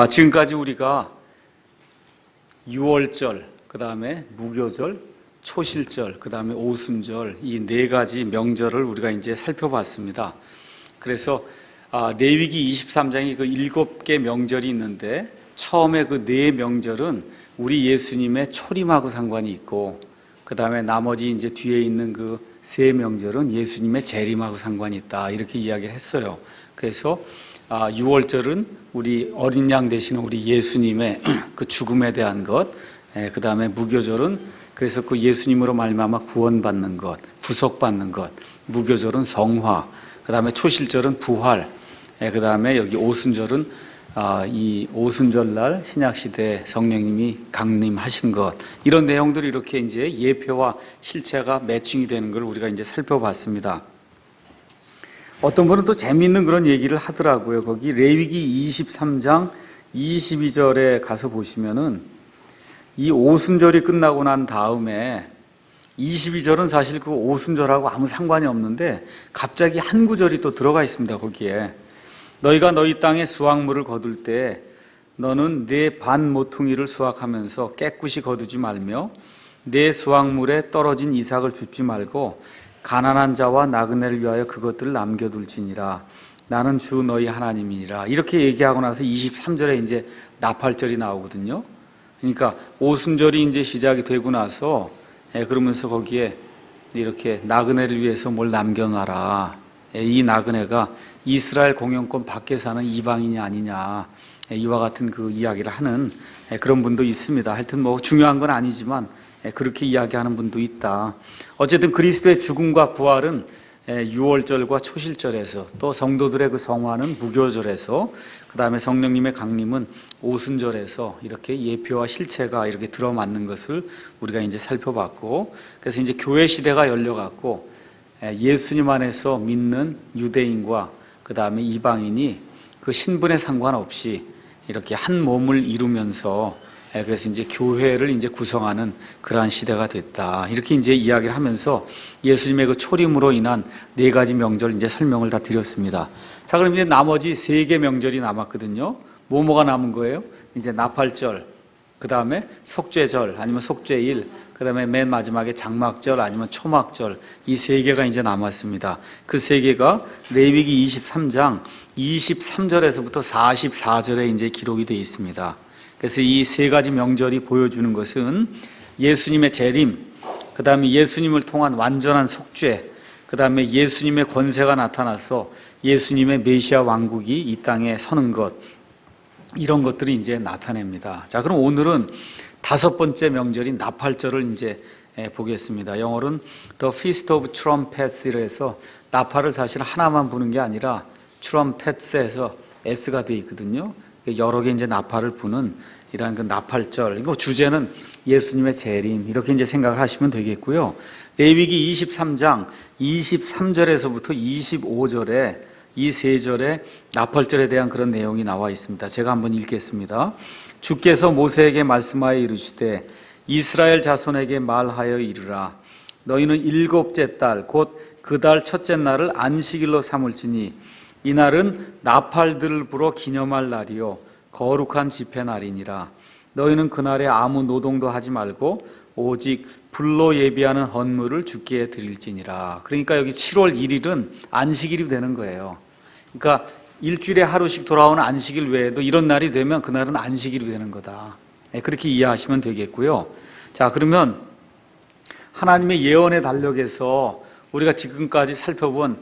지금까지 우리가 유월절, 그 다음에 무교절, 초실절, 그 다음에 오순절, 이 네 가지 명절을 우리가 이제 살펴봤습니다. 그래서 레위기 23장에 그 7개 명절이 있는데, 처음에 그 네 명절은 우리 예수님의 초림하고 상관이 있고, 그 다음에 나머지 이제 뒤에 있는 그 세 명절은 예수님의 재림하고 상관이 있다, 이렇게 이야기를 했어요. 그래서 유월절은 우리 어린 양 되시는 우리 예수님의 그 죽음에 대한 것, 그 다음에 무교절은 그래서 그 예수님으로 말미암아 구원받는 것, 구속받는 것, 무교절은 성화, 그 다음에 초실절은 부활, 그 다음에 여기 오순절은 이 오순절날 신약시대 성령님이 강림하신 것, 이런 내용들이 이렇게 이제 예표와 실체가 매칭이 되는 걸 우리가 이제 살펴봤습니다. 어떤 분은 또 재미있는 그런 얘기를 하더라고요. 거기 레위기 23장 22절에 가서 보시면은 이 오순절이 끝나고 난 다음에 22절은 사실 그 오순절하고 아무 상관이 없는데 갑자기 한 구절이 또 들어가 있습니다. 거기에 너희가 너희 땅에 수확물을 거둘 때 너는 내 반 모퉁이를 수확하면서 깨끗이 거두지 말며 내 수확물에 떨어진 이삭을 줍지 말고 가난한 자와 나그네를 위하여 그것들을 남겨둘지니라. 나는 주 너희 하나님이니라. 이렇게 얘기하고 나서 23절에 이제 나팔절이 나오거든요. 그러니까 오순절이 이제 시작이 되고 나서 그러면서 거기에 이렇게 나그네를 위해서 뭘 남겨놔라. 이 나그네가 이스라엘 공영권 밖에 사는 이방인이 아니냐, 이와 같은 그 이야기를 하는 그런 분도 있습니다. 하여튼 뭐 중요한 건 아니지만 그렇게 이야기하는 분도 있다. 어쨌든 그리스도의 죽음과 부활은 유월절과 초실절에서, 또 성도들의 그 성화는 무교절에서, 그 다음에 성령님의 강림은 오순절에서 이렇게 예표와 실체가 이렇게 들어맞는 것을 우리가 이제 살펴봤고, 그래서 이제 교회 시대가 열려갖고 예수님 안에서 믿는 유대인과 그 다음에 이방인이 그 신분에 상관없이 이렇게 한 몸을 이루면서, 그래서 이제 교회를 이제 구성하는 그러한 시대가 됐다, 이렇게 이제 이야기를 하면서 예수님의 그 초림으로 인한 네 가지 명절 이제 설명을 다 드렸습니다. 자, 그럼 이제 나머지 세 개 명절이 남았거든요. 뭐가 남은 거예요? 이제 나팔절, 그 다음에 속죄절 아니면 속죄일, 그 다음에 맨 마지막에 장막절 아니면 초막절, 이 세 개가 이제 남았습니다. 그 세 개가 레위기 23장 23절에서부터 44절에 이제 기록이 되어 있습니다. 그래서 이 세 가지 명절이 보여주는 것은 예수님의 재림, 그 다음에 예수님을 통한 완전한 속죄, 그 다음에 예수님의 권세가 나타나서 예수님의 메시아 왕국이 이 땅에 서는 것, 이런 것들이 이제 나타냅니다. 자, 그럼 오늘은 다섯 번째 명절인 나팔절을 이제 보겠습니다. 영어로는 The Feast of Trumpets이라 해서 나팔을 사실 하나만 부는 게 아니라 Trumpets에서 S가 되어 있거든요. 여러 개 이제 나팔을 부는 이러한 그 나팔절, 이거 주제는 예수님의 재림, 이렇게 이제 생각을 하시면 되겠고요. 레위기 23장 23절에서부터 25절에 이 세 절에 나팔절에 대한 그런 내용이 나와 있습니다. 제가 한번 읽겠습니다. 주께서 모세에게 말씀하여 이르시되 이스라엘 자손에게 말하여 이르라. 너희는 일곱째 달 곧 그 달 첫째 날을 안식일로 삼을지니 이날은 나팔들을 불어 기념할 날이요 거룩한 집회 날이니라. 너희는 그날에 아무 노동도 하지 말고 오직 불로 예비하는 헌물을 주께 드릴지니라. 그러니까 여기 7월 1일은 안식일이 되는 거예요. 그러니까 일주일에 하루씩 돌아오는 안식일 외에도 이런 날이 되면 그날은 안식일이 되는 거다, 그렇게 이해하시면 되겠고요. 자, 그러면 하나님의 예언의 달력에서 우리가 지금까지 살펴본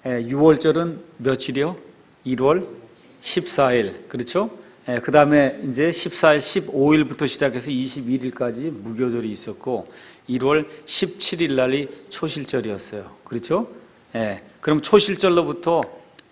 6월절은 며칠이요? 1월 14일, 그렇죠? 그 다음에 이제 14일, 15일부터 시작해서 21일까지 무교절이 있었고 1월 17일 날이 초실절이었어요. 그렇죠? 그럼 초실절로부터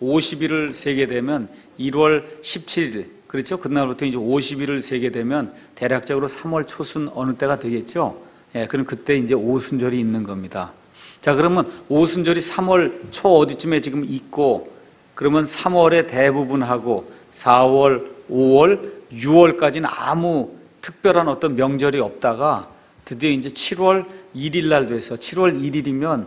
50일을 세게 되면 1월 17일, 그렇죠? 그날부터 이제 50일을 세게 되면 대략적으로 3월 초순 어느 때가 되겠죠? 그럼 그때 이제 오순절이 있는 겁니다. 자, 그러면 오순절이 3월 초 어디쯤에 지금 있고, 그러면 3월에 대부분 하고 4월, 5월, 6월까지는 아무 특별한 어떤 명절이 없다가 드디어 이제 7월 1일 날 돼서, 7월 1일이면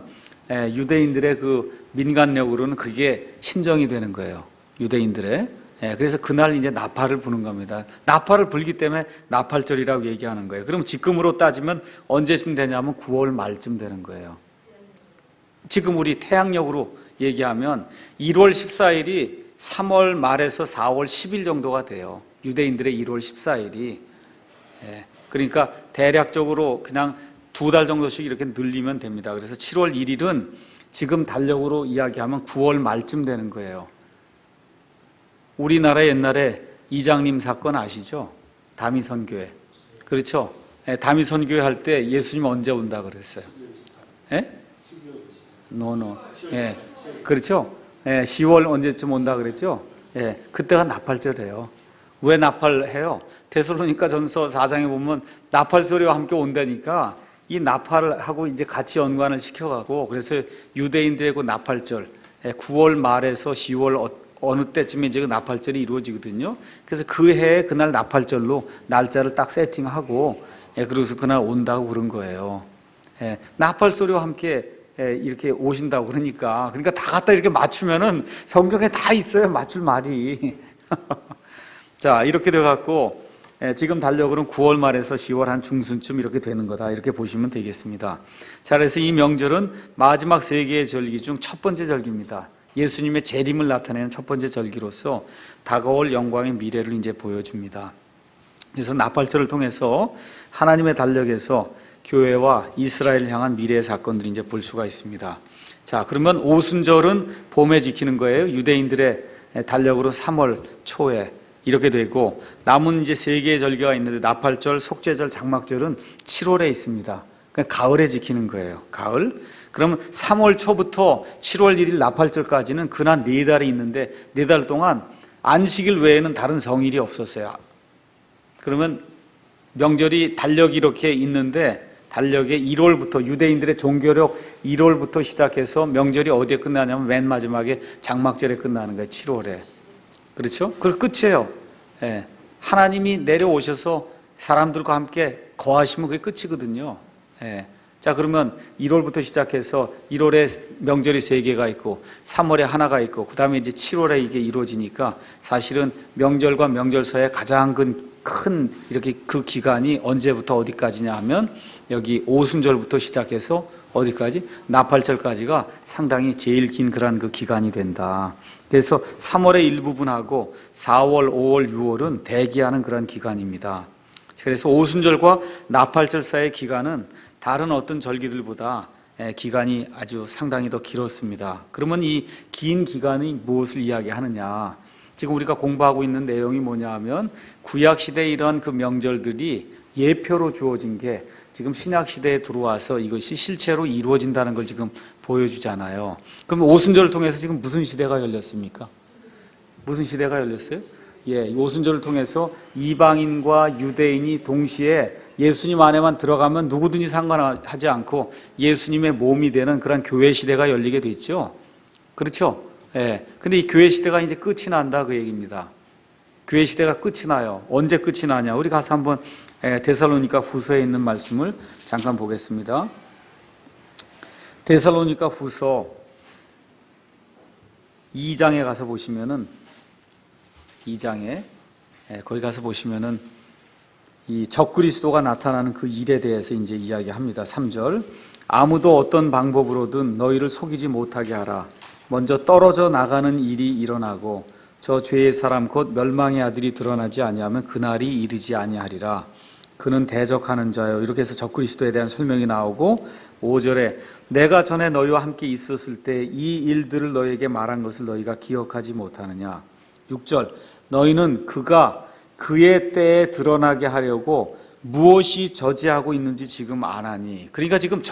유대인들의 그 민간력으로는 그게 신정이 되는 거예요. 유대인들의. 그래서 그날 이제 나팔을 부는 겁니다. 나팔을 불기 때문에 나팔절이라고 얘기하는 거예요. 그럼 지금으로 따지면 언제쯤 되냐면 9월 말쯤 되는 거예요. 지금 우리 태양력으로 얘기하면 1월 14일이 3월 말에서 4월 10일 정도가 돼요. 유대인들의 1월 14일이. 그러니까 대략적으로 그냥 2달 정도씩 이렇게 늘리면 됩니다. 그래서 7월 1일은 지금 달력으로 이야기하면 9월 말쯤 되는 거예요. 우리나라 옛날에 이장님 사건 아시죠? 다미선교회. 그렇죠? 다미선교회 할 때 예수님 언제 온다 그랬어요? 노. 그렇죠? 10월 언제쯤 온다 그랬죠? 그때가 나팔절이에요. 왜 나팔해요? 데살로니가 전서 4장에 보면 나팔 소리와 함께 온다니까 이 나팔하고 이제 같이 연관을 시켜가고, 그래서 유대인들의 그 나팔절 9월 말에서 10월 어느 때쯤에 이제 그 나팔절이 이루어지거든요. 그래서 그 해에 그날 나팔절로 날짜를 딱 세팅하고 그래서 그날 온다고 그런 거예요. 나팔 소리와 함께 이렇게 오신다고 그러니까 다 갖다 이렇게 맞추면은 성경에 다 있어요. 맞출 말이. 자, 이렇게 돼갖고 지금 달력으로는 9월 말에서 10월 한 중순쯤 이렇게 되는 거다, 이렇게 보시면 되겠습니다. 자, 그래서 이 명절은 마지막 3개의 절기 중 첫 번째 절기입니다. 예수님의 재림을 나타내는 첫 번째 절기로서 다가올 영광의 미래를 이제 보여줍니다. 그래서 나팔절을 통해서 하나님의 달력에서 교회와 이스라엘을 향한 미래의 사건들을 이제 볼 수가 있습니다. 자, 그러면 오순절은 봄에 지키는 거예요. 유대인들의 달력으로 3월 초에 이렇게 되고, 남은 이제 3개의 절기가 있는데 나팔절, 속죄절, 장막절은 7월에 있습니다. 그러니까 가을에 지키는 거예요. 가을. 그러면 3월 초부터 7월 1일 나팔절까지는 그날 4달이 있는데 4달 동안 안식일 외에는 다른 성일이 없었어요. 그러면 명절이 달력이 이렇게 있는데 달력에 1월부터 유대인들의 종교력 1월부터 시작해서 명절이 어디에 끝나냐면 맨 마지막에 장막절에 끝나는 거예요. 7월에. 그렇죠? 그걸 끝이에요. 하나님이 내려오셔서 사람들과 함께 거하시면 그게 끝이거든요. 자, 그러면 1월부터 시작해서 1월에 명절이 3개가 있고 3월에 하나가 있고 그 다음에 이제 7월에 이게 이루어지니까 사실은 명절과 명절 사이에 가장 큰 이렇게 그 기간이 언제부터 어디까지냐 하면 여기 오순절부터 시작해서 어디까지? 나팔절까지가 상당히 제일 긴 그런 그 기간이 된다. 그래서 3월의 일부분하고 4월, 5월, 6월은 대기하는 그런 기간입니다. 그래서 오순절과 나팔절 사이의 기간은 다른 어떤 절기들보다 기간이 아주 상당히 더 길었습니다. 그러면 이 긴 기간이 무엇을 이야기하느냐? 지금 우리가 공부하고 있는 내용이 뭐냐 하면 구약시대의 이런 그 명절들이 예표로 주어진 게 지금 신약시대에 들어와서 이것이 실체로 이루어진다는 걸 지금 보여주잖아요. 그럼 오순절을 통해서 지금 무슨 시대가 열렸습니까? 무슨 시대가 열렸어요? 오순절을 통해서 이방인과 유대인이 동시에 예수님 안에만 들어가면 누구든지 상관하지 않고 예수님의 몸이 되는 그런 교회 시대가 열리게 됐죠. 그렇죠? 근데 이 교회 시대가 이제 끝이 난다, 그 얘기입니다. 교회 시대가 끝이 나요. 언제 끝이 나냐? 우리 가서 한번 데살로니가 후서에 있는 말씀을 잠깐 보겠습니다. 데살로니가 후서 2장에 가서 보시면은 2장에 거기 가서 보시면은 이 적그리스도가 나타나는 그 일에 대해서 이제 이야기합니다. 3절. 아무도 어떤 방법으로든 너희를 속이지 못하게 하라. 먼저 떨어져 나가는 일이 일어나고 저 죄의 사람 곧 멸망의 아들이 드러나지 아니하면 그날이 이르지 아니하리라. 그는 대적하는 자요. 이렇게 해서 적그리스도에 대한 설명이 나오고 5절에 내가 전에 너희와 함께 있었을 때 이 일들을 너희에게 말한 것을 너희가 기억하지 못하느냐. 6절 너희는 그가 그의 때에 드러나게 하려고 무엇이 저지하고 있는지 지금 아나니. 그러니까 지금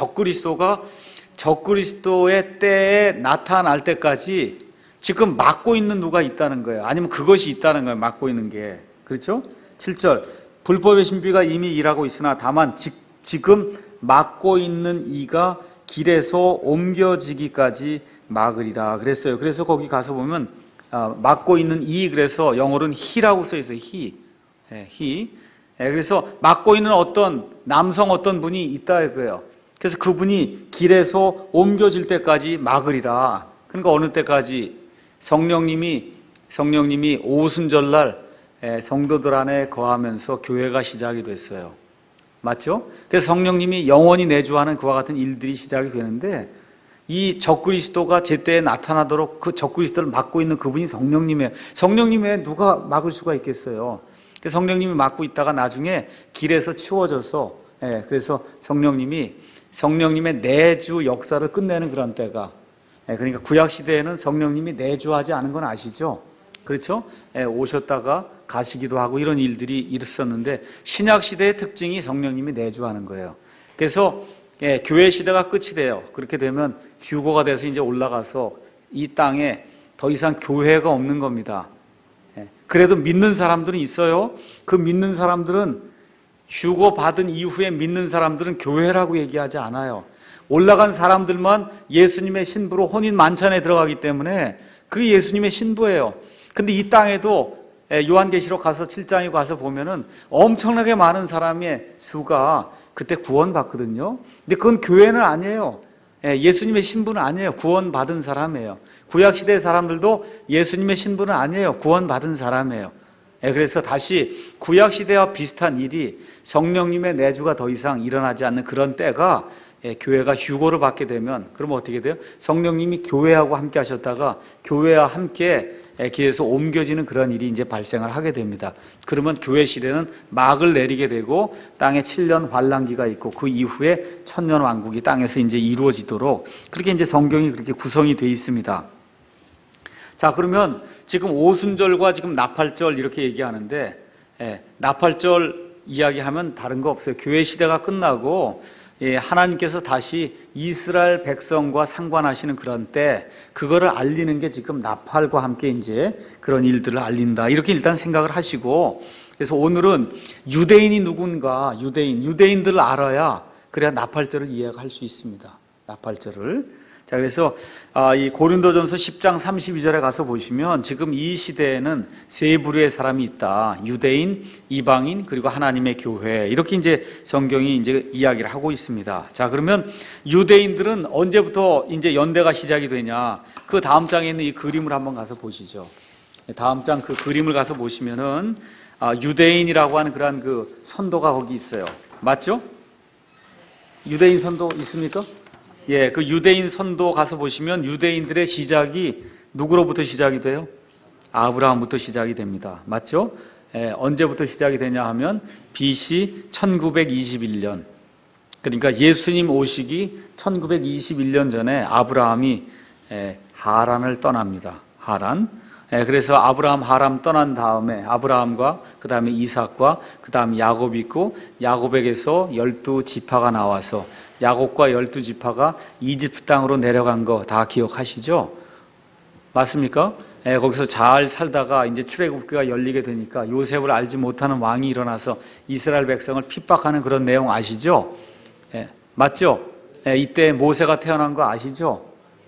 적그리스도의 때에 나타날 때까지 지금 막고 있는 누가 있다는 거예요. 아니면 그것이 있다는 거예요. 막고 있는 게. 그렇죠? 7절 불법의 신비가 이미 일하고 있으나 다만 지금 막고 있는 이가 길에서 옮겨지기까지 막으리라 그랬어요. 그래서 거기 가서 보면 막고 있는 이, 그래서 영어로는 he라고 써 있어요. he. 그래서 막고 있는 어떤 남성 어떤 분이 있다 이거예요. 그래서 그분이 길에서 옮겨질 때까지 막으리라. 그러니까 어느 때까지? 성령님이 성령님이 오순절날 성도들 안에 거하면서 교회가 시작이 됐어요. 맞죠? 그래서 성령님이 영원히 내주하는 그와 같은 일들이 시작이 되는데, 이 적그리스도가 제때에 나타나도록 그 적그리스도를 막고 있는 그분이 성령님이에요. 성령님에 누가 막을 수가 있겠어요? 성령님이 막고 있다가 나중에 길에서 치워져서, 그래서 성령님의 내주 역사를 끝내는 그런 때가, 그러니까 구약시대에는 성령님이 내주하지 않은 건 아시죠? 그렇죠? 오셨다가 가시기도 하고 이런 일들이 있었는데, 신약시대의 특징이 성령님이 내주하는 거예요. 그래서 교회 시대가 끝이 돼요. 그렇게 되면 휴거가 돼서 이제 올라가서 이 땅에 더 이상 교회가 없는 겁니다. 그래도 믿는 사람들은 있어요. 그 믿는 사람들은 휴거 받은 이후에 믿는 사람들은 교회라고 얘기하지 않아요. 올라간 사람들만 예수님의 신부로 혼인 만찬에 들어가기 때문에 그게 예수님의 신부예요. 근데 이 땅에도 요한계시록 가서 7장에 가서 보면은 엄청나게 많은 사람의 수가 그때 구원받거든요. 근데 그건 교회는 아니에요. 예수님의 신부는 아니에요. 구원받은 사람이에요. 구약시대 사람들도 예수님의 신부는 아니에요. 구원받은 사람이에요. 그래서 다시 구약시대와 비슷한 일이 성령님의 내주가 더 이상 일어나지 않는 그런 때가, 교회가 휴거를 받게 되면, 그러면 어떻게 돼요? 성령님이 교회하고 함께 하셨다가 교회와 함께 길에서 옮겨지는 그런 일이 이제 발생을 하게 됩니다. 그러면 교회 시대는 막을 내리게 되고 땅에 7년 환란기가 있고 그 이후에 천년 왕국이 땅에서 이제 이루어지도록, 그렇게 이제 성경이 그렇게 구성이 되어 있습니다. 자, 그러면 지금 오순절과 지금 나팔절 이렇게 얘기하는데, 나팔절 이야기하면 다른 거 없어요. 교회 시대가 끝나고 하나님께서 다시 이스라엘 백성과 상관하시는 그런 때, 그거를 알리는 게 지금 나팔과 함께 이제 그런 일들을 알린다, 이렇게 일단 생각을 하시고, 그래서 오늘은 유대인이 누군가, 유대인들을 알아야 그래야 나팔절을 이해할 수 있습니다. 나팔절을. 자, 그래서 이 고린도전서 10장 32절에 가서 보시면 지금 이 시대에는 세 부류의 사람이 있다. 유대인, 이방인, 그리고 하나님의 교회. 이렇게 이제 성경이 이제 이야기를 하고 있습니다. 자, 그러면 유대인들은 언제부터 이제 연대가 시작이 되냐? 그 다음 장에 있는 이 그림을 한번 가서 보시죠. 다음 장 그 그림을 가서 보시면은 유대인이라고 하는 그러한 그 선도가 거기 있어요. 맞죠? 유대인 선도 있습니까? 그 유대인 선도 가서 보시면 유대인들의 시작이 누구로부터 시작이 돼요? 아브라함부터 시작이 됩니다. 맞죠? 언제부터 시작이 되냐 하면 BC 1921년. 그러니까 예수님 오시기 1921년 전에 아브라함이 하란을 떠납니다. 하란. 그래서 아브라함 하란 떠난 다음에 아브라함과 그 다음에 이삭과 그 다음에 야곱이 있고, 야곱에게서 12지파가 나와서 야곱과 12지파가 이집트 땅으로 내려간 거 다 기억하시죠? 맞습니까? 거기서 잘 살다가 이제 출애굽기가 열리게 되니까 요셉을 알지 못하는 왕이 일어나서 이스라엘 백성을 핍박하는 그런 내용 아시죠? 맞죠? 이때 모세가 태어난 거 아시죠?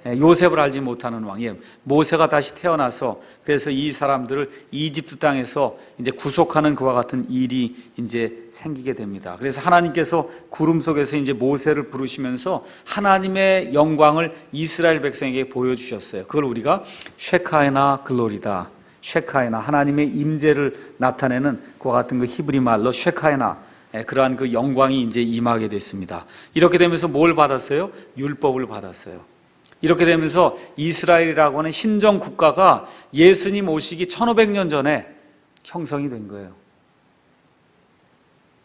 요셉을 알지 못하는 왕, 모세가 다시 태어나서 그래서 이 사람들을 이집트 땅에서 이제 구속하는 그와 같은 일이 이제 생기게 됩니다. 그래서 하나님께서 구름 속에서 이제 모세를 부르시면서 하나님의 영광을 이스라엘 백성에게 보여주셨어요. 그걸 우리가 쉐카이나 글로리다, 쉐카이나 하나님의 임재를 나타내는 그와 같은 그 히브리 말로 쉐카이나, 그러한 그 영광이 이제 임하게 됐습니다. 이렇게 되면서 뭘 받았어요? 율법을 받았어요. 이렇게 되면서 이스라엘이라고 하는 신정 국가가 예수님 오시기 1500년 전에 형성이 된 거예요.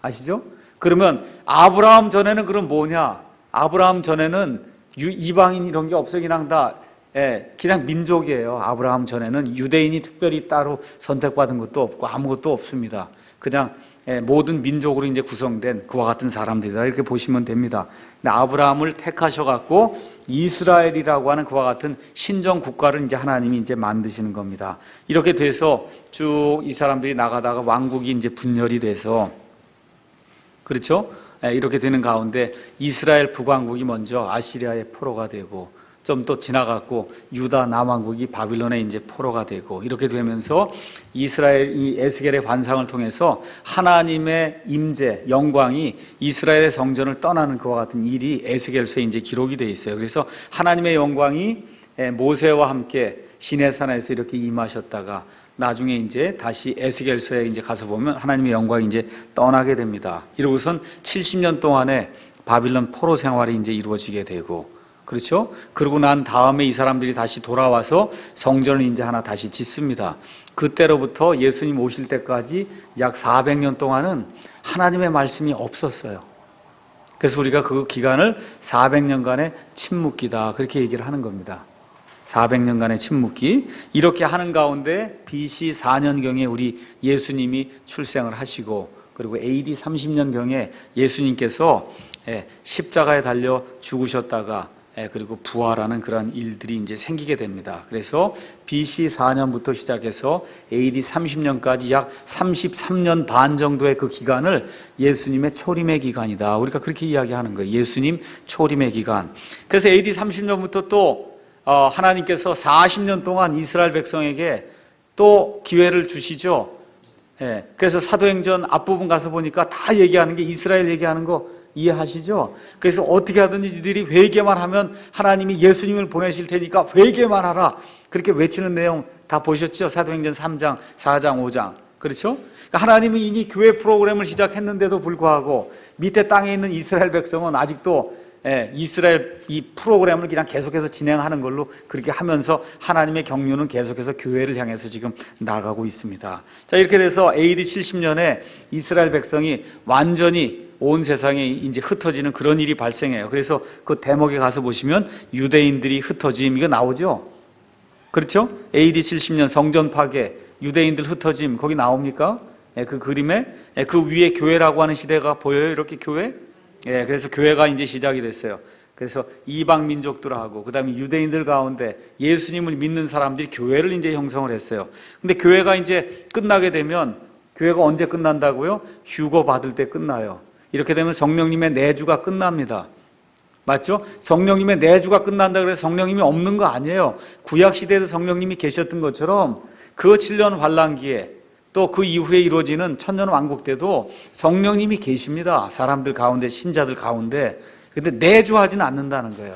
아시죠? 그러면 아브라함 전에는 그럼 뭐냐? 아브라함 전에는 이방인 이런 게 없어. 그냥 민족이에요. 아브라함 전에는 유대인이 특별히 따로 선택받은 것도 없고 아무것도 없습니다. 그냥 모든 민족으로 이제 구성된 그와 같은 사람들이다, 이렇게 보시면 됩니다. 근데 아브라함을 택하셔갖고 이스라엘이라고 하는 그와 같은 신정 국가를 이제 하나님이 이제 만드시는 겁니다. 이렇게 돼서 쭉 이 사람들이 나가다가 왕국이 이제 분열이 돼서, 그렇죠? 이렇게 되는 가운데 이스라엘 북왕국이 먼저 아시리아의 포로가 되고, 좀 또 지나갔고 유다 남왕국이 바빌론에 이제 포로가 되고, 이렇게 되면서 이스라엘 이 에스겔의 환상을 통해서 하나님의 임재 영광이 이스라엘의 성전을 떠나는 그와 같은 일이 에스겔서에 이제 기록이 되어 있어요. 그래서 하나님의 영광이 모세와 함께 시내산에서 이렇게 임하셨다가 나중에 이제 다시 에스겔서에 이제 가서 보면 하나님의 영광이 이제 떠나게 됩니다. 이러고선 70년 동안의 바빌론 포로 생활이 이제 이루어지게 되고, 그렇죠? 그러고 난 다음에 이 사람들이 다시 돌아와서 성전을 이제 하나 다시 짓습니다. 그때로부터 예수님 오실 때까지 약 400년 동안은 하나님의 말씀이 없었어요. 그래서 우리가 그 기간을 400년간의 침묵기다, 그렇게 얘기를 하는 겁니다. 400년간의 침묵기. 이렇게 하는 가운데 BC 4년경에 우리 예수님이 출생을 하시고, 그리고 AD 30년경에 예수님께서 십자가에 달려 죽으셨다가 그리고 부활하는 그런 일들이 이제 생기게 됩니다. 그래서 BC 4년부터 시작해서 AD 30년까지 약 33년 반 정도의 그 기간을 예수님의 초림의 기간이다, 우리가 그렇게 이야기하는 거예요. 예수님 초림의 기간. 그래서 AD 30년부터 또 하나님께서 40년 동안 이스라엘 백성에게 또 기회를 주시죠. 그래서 사도행전 앞부분 가서 보니까 다 얘기하는 게 이스라엘 얘기하는 거 이해하시죠? 그래서 어떻게 하든지 이들이 회개만 하면 하나님이 예수님을 보내실 테니까 회개만 하라, 그렇게 외치는 내용 다 보셨죠? 사도행전 3장, 4장, 5장. 그렇죠? 그러니까 하나님은 이미 교회 프로그램을 시작했는데도 불구하고 밑에 땅에 있는 이스라엘 백성은 아직도 이스라엘 이 프로그램을 그냥 계속해서 진행하는 걸로 그렇게 하면서 하나님의 경륜은 계속해서 교회를 향해서 지금 나가고 있습니다. 자, 이렇게 돼서 AD 70년에 이스라엘 백성이 완전히 온 세상에 이제 흩어지는 그런 일이 발생해요. 그래서 그 대목에 가서 보시면 유대인들이 흩어짐, 이거 나오죠? 그렇죠? AD 70년 성전 파괴, 유대인들 흩어짐, 거기 나옵니까? 그 그림에 그 위에 교회라고 하는 시대가 보여요. 이렇게 교회? 그래서 교회가 이제 시작이 됐어요. 그래서 이방 민족들하고 그다음에 유대인들 가운데 예수님을 믿는 사람들이 교회를 이제 형성을 했어요. 근데 교회가 이제 끝나게 되면, 교회가 언제 끝난다고요? 휴거 받을 때 끝나요. 이렇게 되면 성령님의 내주가 끝납니다. 맞죠? 성령님의 내주가 끝난다 그래서 성령님이 없는 거 아니에요. 구약 시대에도 성령님이 계셨던 것처럼 그 7년 환란기에 또 그 이후에 이루어지는 천년 왕국 때도 성령님이 계십니다. 사람들 가운데, 신자들 가운데. 근데 내주하지는 않는다는 거예요.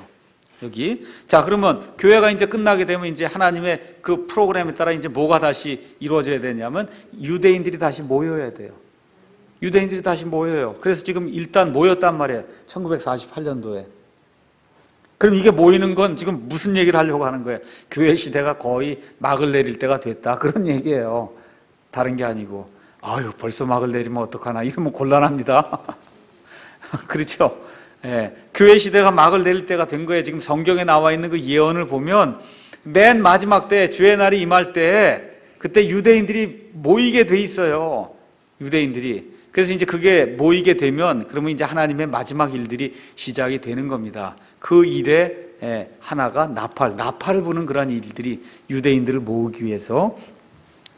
여기. 자, 그러면 교회가 이제 끝나게 되면 이제 하나님의 그 프로그램에 따라 이제 뭐가 다시 이루어져야 되냐면 유대인들이 다시 모여야 돼요. 유대인들이 다시 모여요. 그래서 지금 일단 모였단 말이에요. 1948년도에. 그럼 이게 모이는 건 지금 무슨 얘기를 하려고 하는 거예요? 교회 시대가 거의 막을 내릴 때가 됐다, 그런 얘기예요. 다른 게 아니고, 아유, 벌써 막을 내리면 어떡하나, 이러면 곤란합니다. 그렇죠? 교회 시대가 막을 내릴 때가 된 거예요. 지금 성경에 나와 있는 그 예언을 보면 맨 마지막 때, 주의 날이 임할 때, 그때 유대인들이 모이게 돼 있어요. 유대인들이. 그래서 이제 그게 모이게 되면, 그러면 이제 하나님의 마지막 일들이 시작이 되는 겁니다. 그 일에 하나가 나팔을 부는 그런 일들이, 유대인들을 모으기 위해서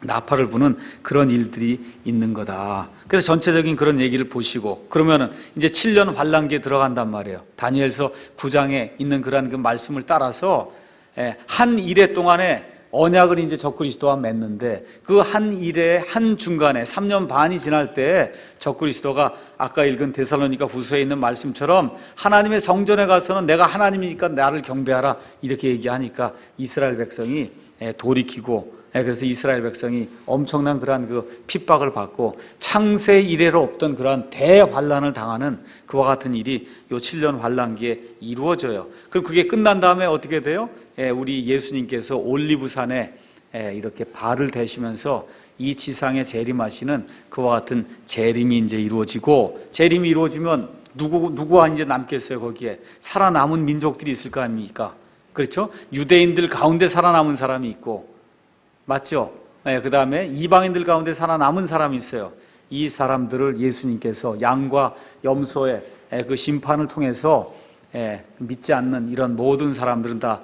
나팔을 부는 그런 일들이 있는 거다. 그래서 전체적인 그런 얘기를 보시고, 그러면은 이제 7년 환란기에 들어간단 말이에요. 다니엘서 9장에 있는 그런 그 말씀을 따라서 한 일해 동안에 언약을 이제 적그리스도와 맺는데, 그 한 일의 한 중간에 3년 반이 지날 때 적그리스도가 아까 읽은 데살로니가 후서에 있는 말씀처럼 하나님의 성전에 가서는 내가 하나님이니까 나를 경배하라, 이렇게 얘기하니까 이스라엘 백성이 돌이키고, 그래서 이스라엘 백성이 엄청난 그러한 그 핍박을 받고 창세 이래로 없던 그러한 대환란을 당하는 그와 같은 일이 요 7년 환란기에 이루어져요. 그럼 그게 끝난 다음에 어떻게 돼요? 우리 예수님께서 올리브산에 이렇게 발을 대시면서 이 지상에 재림하시는 그와 같은 재림이 이제 이루어지고, 재림이 이루어지면 누구가 이제 남겠어요? 거기에 살아남은 민족들이 있을 거 아닙니까? 그렇죠? 유대인들 가운데 살아남은 사람이 있고, 맞죠? 그 다음에 이방인들 가운데 살아남은 사람이 있어요. 이 사람들을 예수님께서 양과 염소의 그 심판을 통해서 믿지 않는 이런 모든 사람들은 다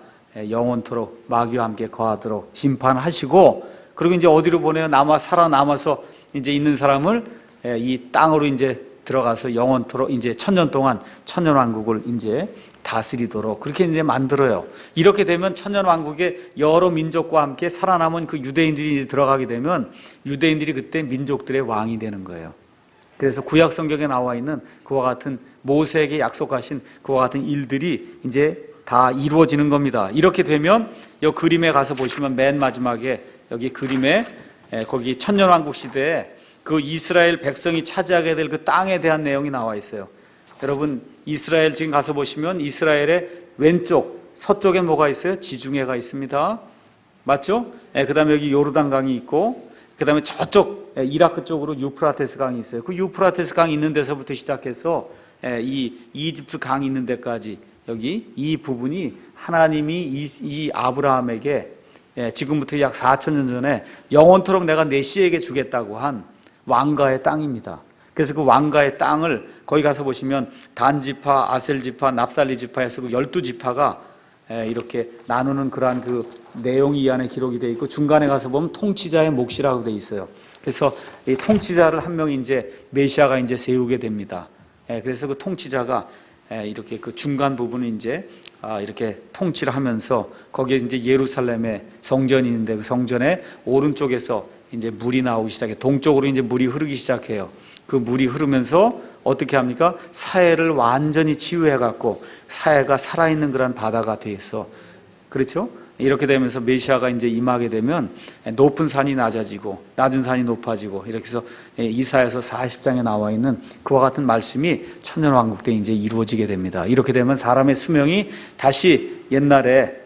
영원토록 마귀와 함께 거하도록 심판하시고, 그리고 이제 어디로 보내요? 살아남아서 이제 있는 사람을 이 땅으로 이제 들어가서 영원토록 이제 천년 동안 천년왕국을 이제 다스리도록 그렇게 이제 만들어요. 이렇게 되면 천년왕국에 여러 민족과 함께 살아남은 그 유대인들이 들어가게 되면 유대인들이 그때 민족들의 왕이 되는 거예요. 그래서 구약 성경에 나와 있는 그와 같은 모세에게 약속하신 그와 같은 일들이 이제 다 이루어지는 겁니다. 이렇게 되면 이 그림에 가서 보시면 맨 마지막에 여기 그림에 거기 천년왕국 시대에 그 이스라엘 백성이 차지하게 될 그 땅에 대한 내용이 나와 있어요. 여러분 이스라엘 지금 가서 보시면 이스라엘의 왼쪽 서쪽에 뭐가 있어요? 지중해가 있습니다. 맞죠? 그 다음에 여기 요르단강이 있고 그 다음에 저쪽 이라크 쪽으로 유프라테스 강이 있어요. 그 유프라테스 강이 있는 데서부터 시작해서 이 이집트 강이 있는 데까지 여기 이 부분이 하나님이 이 아브라함에게 지금부터 약 4,000년 전에 영원토록 내가 내 씨에게 주겠다고 한 왕가의 땅입니다. 그래서 그 왕가의 땅을 거기 가서 보시면 단지파, 아셀지파, 납살리지파 해서 그 12지파가 이렇게 나누는 그러한 그 내용이 이 안에 기록이 되어 있고 중간에 가서 보면 통치자의 몫이라고 되어 있어요. 그래서 이 통치자를 한 명 이제 메시아가 이제 세우게 됩니다. 그래서 그 통치자가 이렇게 그 중간 부분을 이제 이렇게 통치를 하면서 거기에 이제 예루살렘에 성전이 있는데 그 성전의 오른쪽에서 이제 물이 나오기 시작해 동쪽으로 이제 물이 흐르기 시작해요. 그 물이 흐르면서 어떻게 합니까? 사해를 완전히 치유해 갖고 사해가 살아있는 그런 바다가 돼서 그렇죠? 이렇게 되면서 메시아가 이제 임하게 되면 높은 산이 낮아지고 낮은 산이 높아지고 이렇게 해서 이사야서 40장에 나와 있는 그와 같은 말씀이 천년왕국 때 이제 이루어지게 됩니다. 이렇게 되면 사람의 수명이 다시 옛날에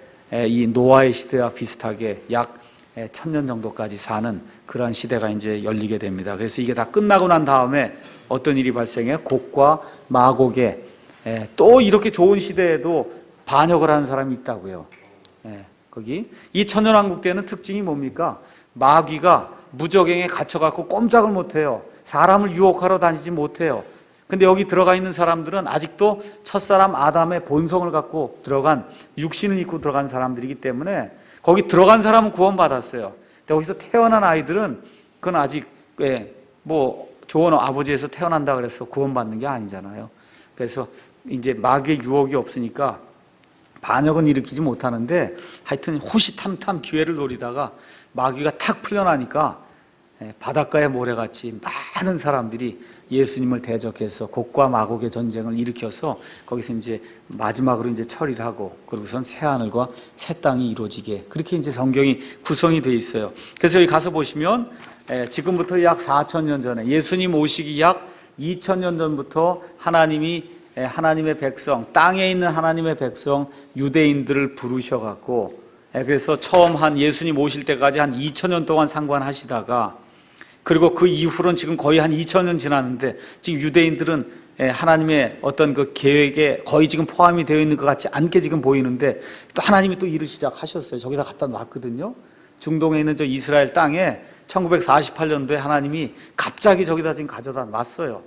이 노아의 시대와 비슷하게 약 1000년 정도까지 사는 그러한 시대가 이제 열리게 됩니다. 그래서 이게 다 끝나고 난 다음에 어떤 일이 발생해요? 곡과 마곡에 또 이렇게 좋은 시대에도 반역을 하는 사람이 있다고요. 거기 이 천년왕국 때는 특징이 뭡니까? 마귀가 무저갱에 갇혀갖고 꼼짝을 못해요. 사람을 유혹하러 다니지 못해요. 근데 여기 들어가 있는 사람들은 아직도 첫사람 아담의 본성을 갖고 들어간 육신을 입고 들어간 사람들이기 때문에 거기 들어간 사람은 구원받았어요. 근데 거기서 태어난 아이들은 그건 아직 뭐 좋은 아버지에서 태어난다 그래서 구원받는 게 아니잖아요. 그래서 이제 마귀의 유혹이 없으니까 반역은 일으키지 못하는데 하여튼 호시탐탐 기회를 노리다가 마귀가 탁 풀려나니까 바닷가의 모래같이 많은 사람들이 예수님을 대적해서 곡과 마곡의 전쟁을 일으켜서 거기서 이제 마지막으로 이제 처리를 하고 그러고선 새 하늘과 새 땅이 이루어지게 그렇게 이제 성경이 구성이 되어 있어요. 그래서 여기 가서 보시면 지금부터 약 4,000년 전에 예수님 오시기 약 2,000년 전부터 하나님의 백성, 땅에 있는 하나님의 백성 유대인들을 부르셔갖고 그래서 처음 한 예수님 오실 때까지 한 2,000년 동안 상관하시다가 그리고 그 이후로는 지금 거의 한 2,000년 지났는데 지금 유대인들은 하나님의 어떤 그 계획에 거의 지금 포함이 되어 있는 것 같지 않게 지금 보이는데 또 하나님이 또 일을 시작하셨어요. 저기다 갖다 놨거든요. 중동에 있는 저 이스라엘 땅에 1948년도에 하나님이 갑자기 저기다 지금 가져다 놨어요.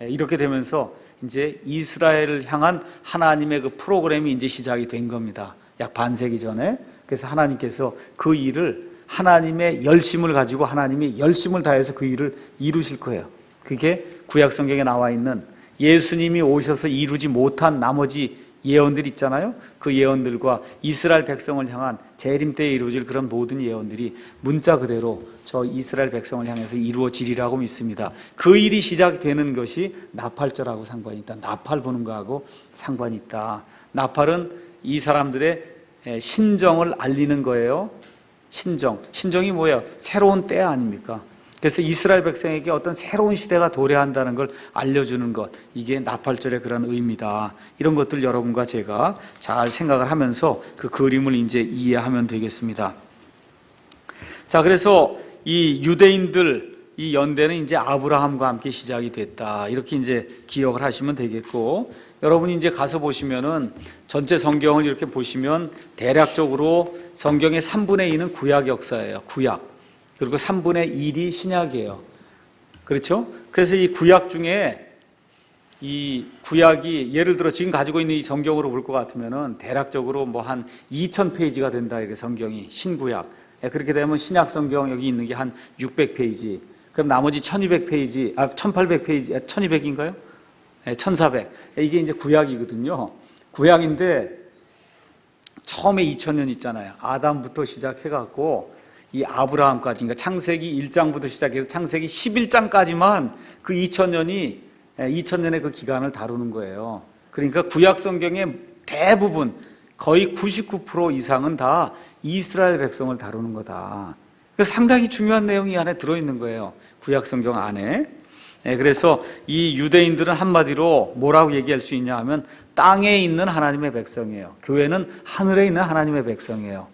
이렇게 되면서 이제 이스라엘을 향한 하나님의 그 프로그램이 이제 시작이 된 겁니다. 약 반세기 전에. 그래서 하나님께서 그 일을 하나님의 열심을 가지고 하나님이 열심을 다해서 그 일을 이루실 거예요. 그게 구약 성경에 나와 있는 예수님이 오셔서 이루지 못한 나머지 예언들 있잖아요. 그 예언들과 이스라엘 백성을 향한 재림 때에 이루어질 그런 모든 예언들이 문자 그대로 저 이스라엘 백성을 향해서 이루어지리라고 믿습니다. 그 일이 시작되는 것이 나팔절하고 상관이 있다. 나팔 부는 거하고 상관이 있다. 나팔은 이 사람들의 신정을 알리는 거예요. 신정이 뭐예요? 새로운 때 아닙니까? 그래서 이스라엘 백성에게 어떤 새로운 시대가 도래한다는 걸 알려주는 것, 이게 나팔절의 그런 의미다. 이런 것들 여러분과 제가 잘 생각을 하면서 그 그림을 이제 이해하면 되겠습니다. 자, 그래서 이 유대인들 이 연대는 이제 아브라함과 함께 시작이 됐다. 이렇게 이제 기억을 하시면 되겠고, 여러분이 이제 가서 보시면은 전체 성경을 이렇게 보시면 대략적으로 성경의 3분의 2는 구약 역사예요. 구약. 그리고 3분의 1이 신약이에요. 그렇죠? 그래서 이 구약 중에 이 구약이 예를 들어 지금 가지고 있는 이 성경으로 볼 것 같으면은 대략적으로 뭐 한 2,000페이지가 된다. 이게 성경이 신구약. 그렇게 되면 신약 성경 여기 있는 게 한 600페이지. 그럼 나머지 1200페이지, 1800페이지, 1200인가요? 1400. 이게 이제 구약이거든요. 구약인데 처음에 2000년 있잖아요. 아담부터 시작해갖고 이 아브라함까지, 그러니까 창세기 1장부터 시작해서 창세기 11장까지만 그 2000년의 그 기간을 다루는 거예요. 그러니까 구약 성경의 대부분 거의 99% 이상은 다 이스라엘 백성을 다루는 거다. 그래서 상당히 중요한 내용이 이 안에 들어있는 거예요. 구약 성경 안에. 그래서 이 유대인들은 한마디로 뭐라고 얘기할 수 있냐 하면 땅에 있는 하나님의 백성이에요. 교회는 하늘에 있는 하나님의 백성이에요.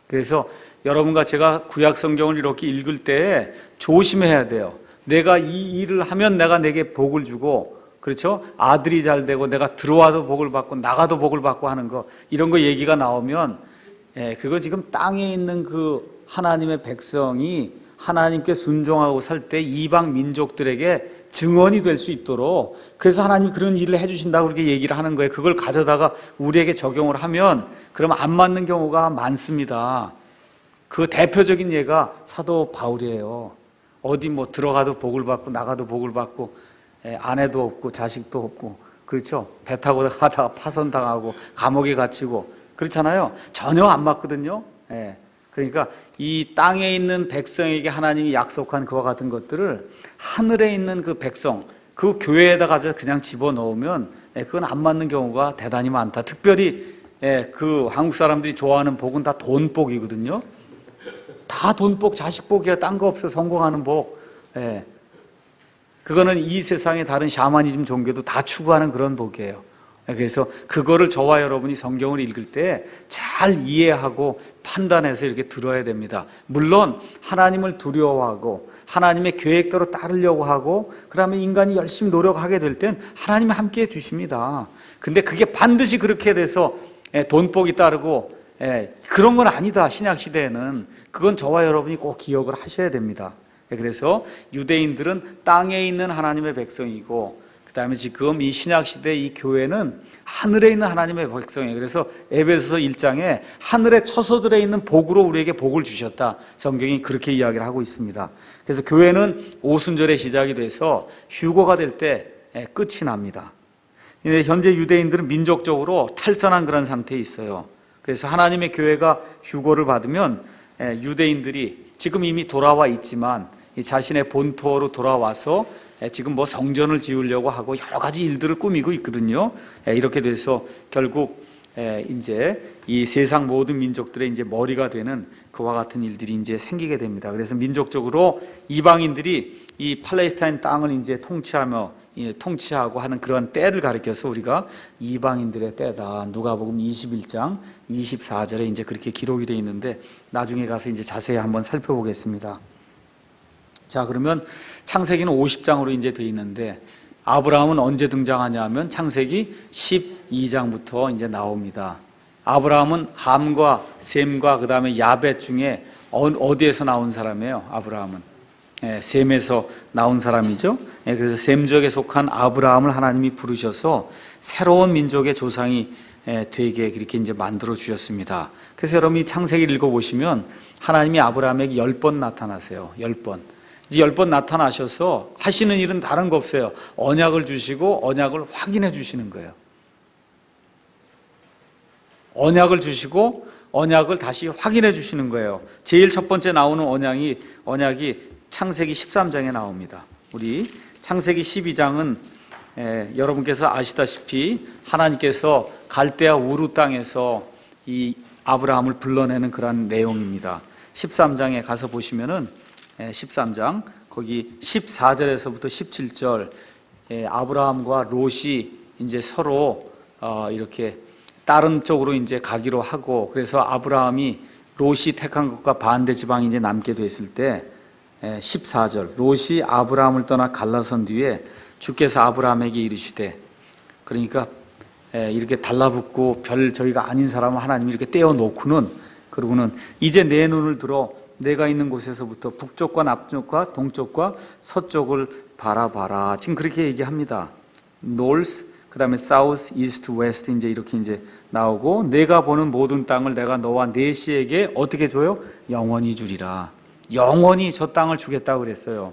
그래서 여러분과 제가 구약 성경을 이렇게 읽을 때 조심해야 돼요. 내가 이 일을 하면 내가 내게 복을 주고, 그렇죠? 아들이 잘 되고 내가 들어와도 복을 받고 나가도 복을 받고 하는 거, 이런 거 얘기가 나오면 그거 지금 땅에 있는 그 하나님의 백성이 하나님께 순종하고 살 때 이방 민족들에게 증언이 될 수 있도록, 그래서 하나님이 그런 일을 해주신다고 그렇게 얘기를 하는 거예요. 그걸 가져다가 우리에게 적용을 하면 그러면 안 맞는 경우가 많습니다. 그 대표적인 예가 사도 바울이에요. 어디 뭐 들어가도 복을 받고 나가도 복을 받고 아내도 없고 자식도 없고, 그렇죠? 배 타고 가다가 파손당하고 감옥에 갇히고 그렇잖아요. 전혀 안 맞거든요. 그러니까 이 땅에 있는 백성에게 하나님이 약속한 그와 같은 것들을 하늘에 있는 그 백성, 그 교회에다 가서 그냥 집어넣으면 그건 안 맞는 경우가 대단히 많다. 특별히 그 한국 사람들이 좋아하는 복은 다 돈복이거든요. 다 돈복, 자식복이야. 딴 거 없어. 성공하는 복. 그거는 이 세상의 다른 샤머니즘 종교도 다 추구하는 그런 복이에요. 그래서 그거를 저와 여러분이 성경을 읽을 때 잘 이해하고 판단해서 이렇게 들어야 됩니다. 물론 하나님을 두려워하고 하나님의 계획대로 따르려고 하고 그다음에 인간이 열심히 노력하게 될 땐 하나님이 함께해 주십니다. 근데 그게 반드시 그렇게 돼서 돈복이 따르고 그런 건 아니다. 신약 시대에는 그건 저와 여러분이 꼭 기억을 하셔야 됩니다. 그래서 유대인들은 땅에 있는 하나님의 백성이고, 그 다음에 지금 이 신약시대 이 교회는 하늘에 있는 하나님의 백성이에요. 그래서 에베소서 1장에 하늘의 처소들에 있는 복으로 우리에게 복을 주셨다. 성경이 그렇게 이야기를 하고 있습니다. 그래서 교회는 오순절의 시작이 돼서 휴거가 될 때 끝이 납니다. 현재 유대인들은 민족적으로 탈선한 그런 상태에 있어요. 그래서 하나님의 교회가 휴거를 받으면 유대인들이 지금 이미 돌아와 있지만 자신의 본토로 돌아와서 지금 뭐 성전을 지으려고 하고 여러 가지 일들을 꾸미고 있거든요. 이렇게 돼서 결국 이제 이 세상 모든 민족들의 이제 머리가 되는 그와 같은 일들이 이제 생기게 됩니다. 그래서 민족적으로 이방인들이 이 팔레스타인 땅을 이제 통치하고 하는 그런 때를 가리켜서 우리가 이방인들의 때다. 누가복음 21장 24절에 이제 그렇게 기록이 되어 있는데 나중에 가서 이제 자세히 한번 살펴보겠습니다. 자, 그러면 창세기는 50장으로 이제 되어 있는데 아브라함은 언제 등장하냐 하면 창세기 12장부터 이제 나옵니다. 아브라함은 함과 셈과 그 다음에 야벳 중에 어디에서 나온 사람이에요? 아브라함은 셈에서 나온 사람이죠. 그래서 셈족에 속한 아브라함을 하나님이 부르셔서 새로운 민족의 조상이 되게 그렇게 이제 만들어 주셨습니다. 그래서 여러분이 창세기를 읽어보시면 하나님이 아브라함에게 10번 나타나세요. 10번. 이제 10번 나타나셔서 하시는 일은 다른 거 없어요. 언약을 주시고 언약을 확인해 주시는 거예요. 언약을 주시고 언약을 다시 확인해 주시는 거예요. 제일 첫 번째 나오는 언약이 창세기 13장에 나옵니다. 우리 창세기 12장은 여러분께서 아시다시피 하나님께서 갈대아 우르 땅에서 이 아브라함을 불러내는 그런 내용입니다. 13장에 가서 보시면은 13장 거기 14절에서부터 17절 아브라함과 롯이 이제 서로 이렇게 다른 쪽으로 이제 가기로 하고, 그래서 아브라함이 롯이 택한 것과 반대 지방이 이제 남게 됐을 때 14절 롯이 아브라함을 떠나 갈라선 뒤에 주께서 아브라함에게 이르시되, 그러니까 이렇게 달라붙고 별 저희가 아닌 사람을 하나님이 이렇게 떼어놓고는, 그러고는 이제 내 눈을 들어 내가 있는 곳에서부터 북쪽과 남쪽과 동쪽과 서쪽을 바라봐라. 지금 그렇게 얘기합니다. North, 그 다음에 South, East, West 이제 이렇게 이제 나오고, 내가 보는 모든 땅을 내가 너와 네 씨에게 어떻게 줘요? 영원히 주리라. 영원히 저 땅을 주겠다고 그랬어요.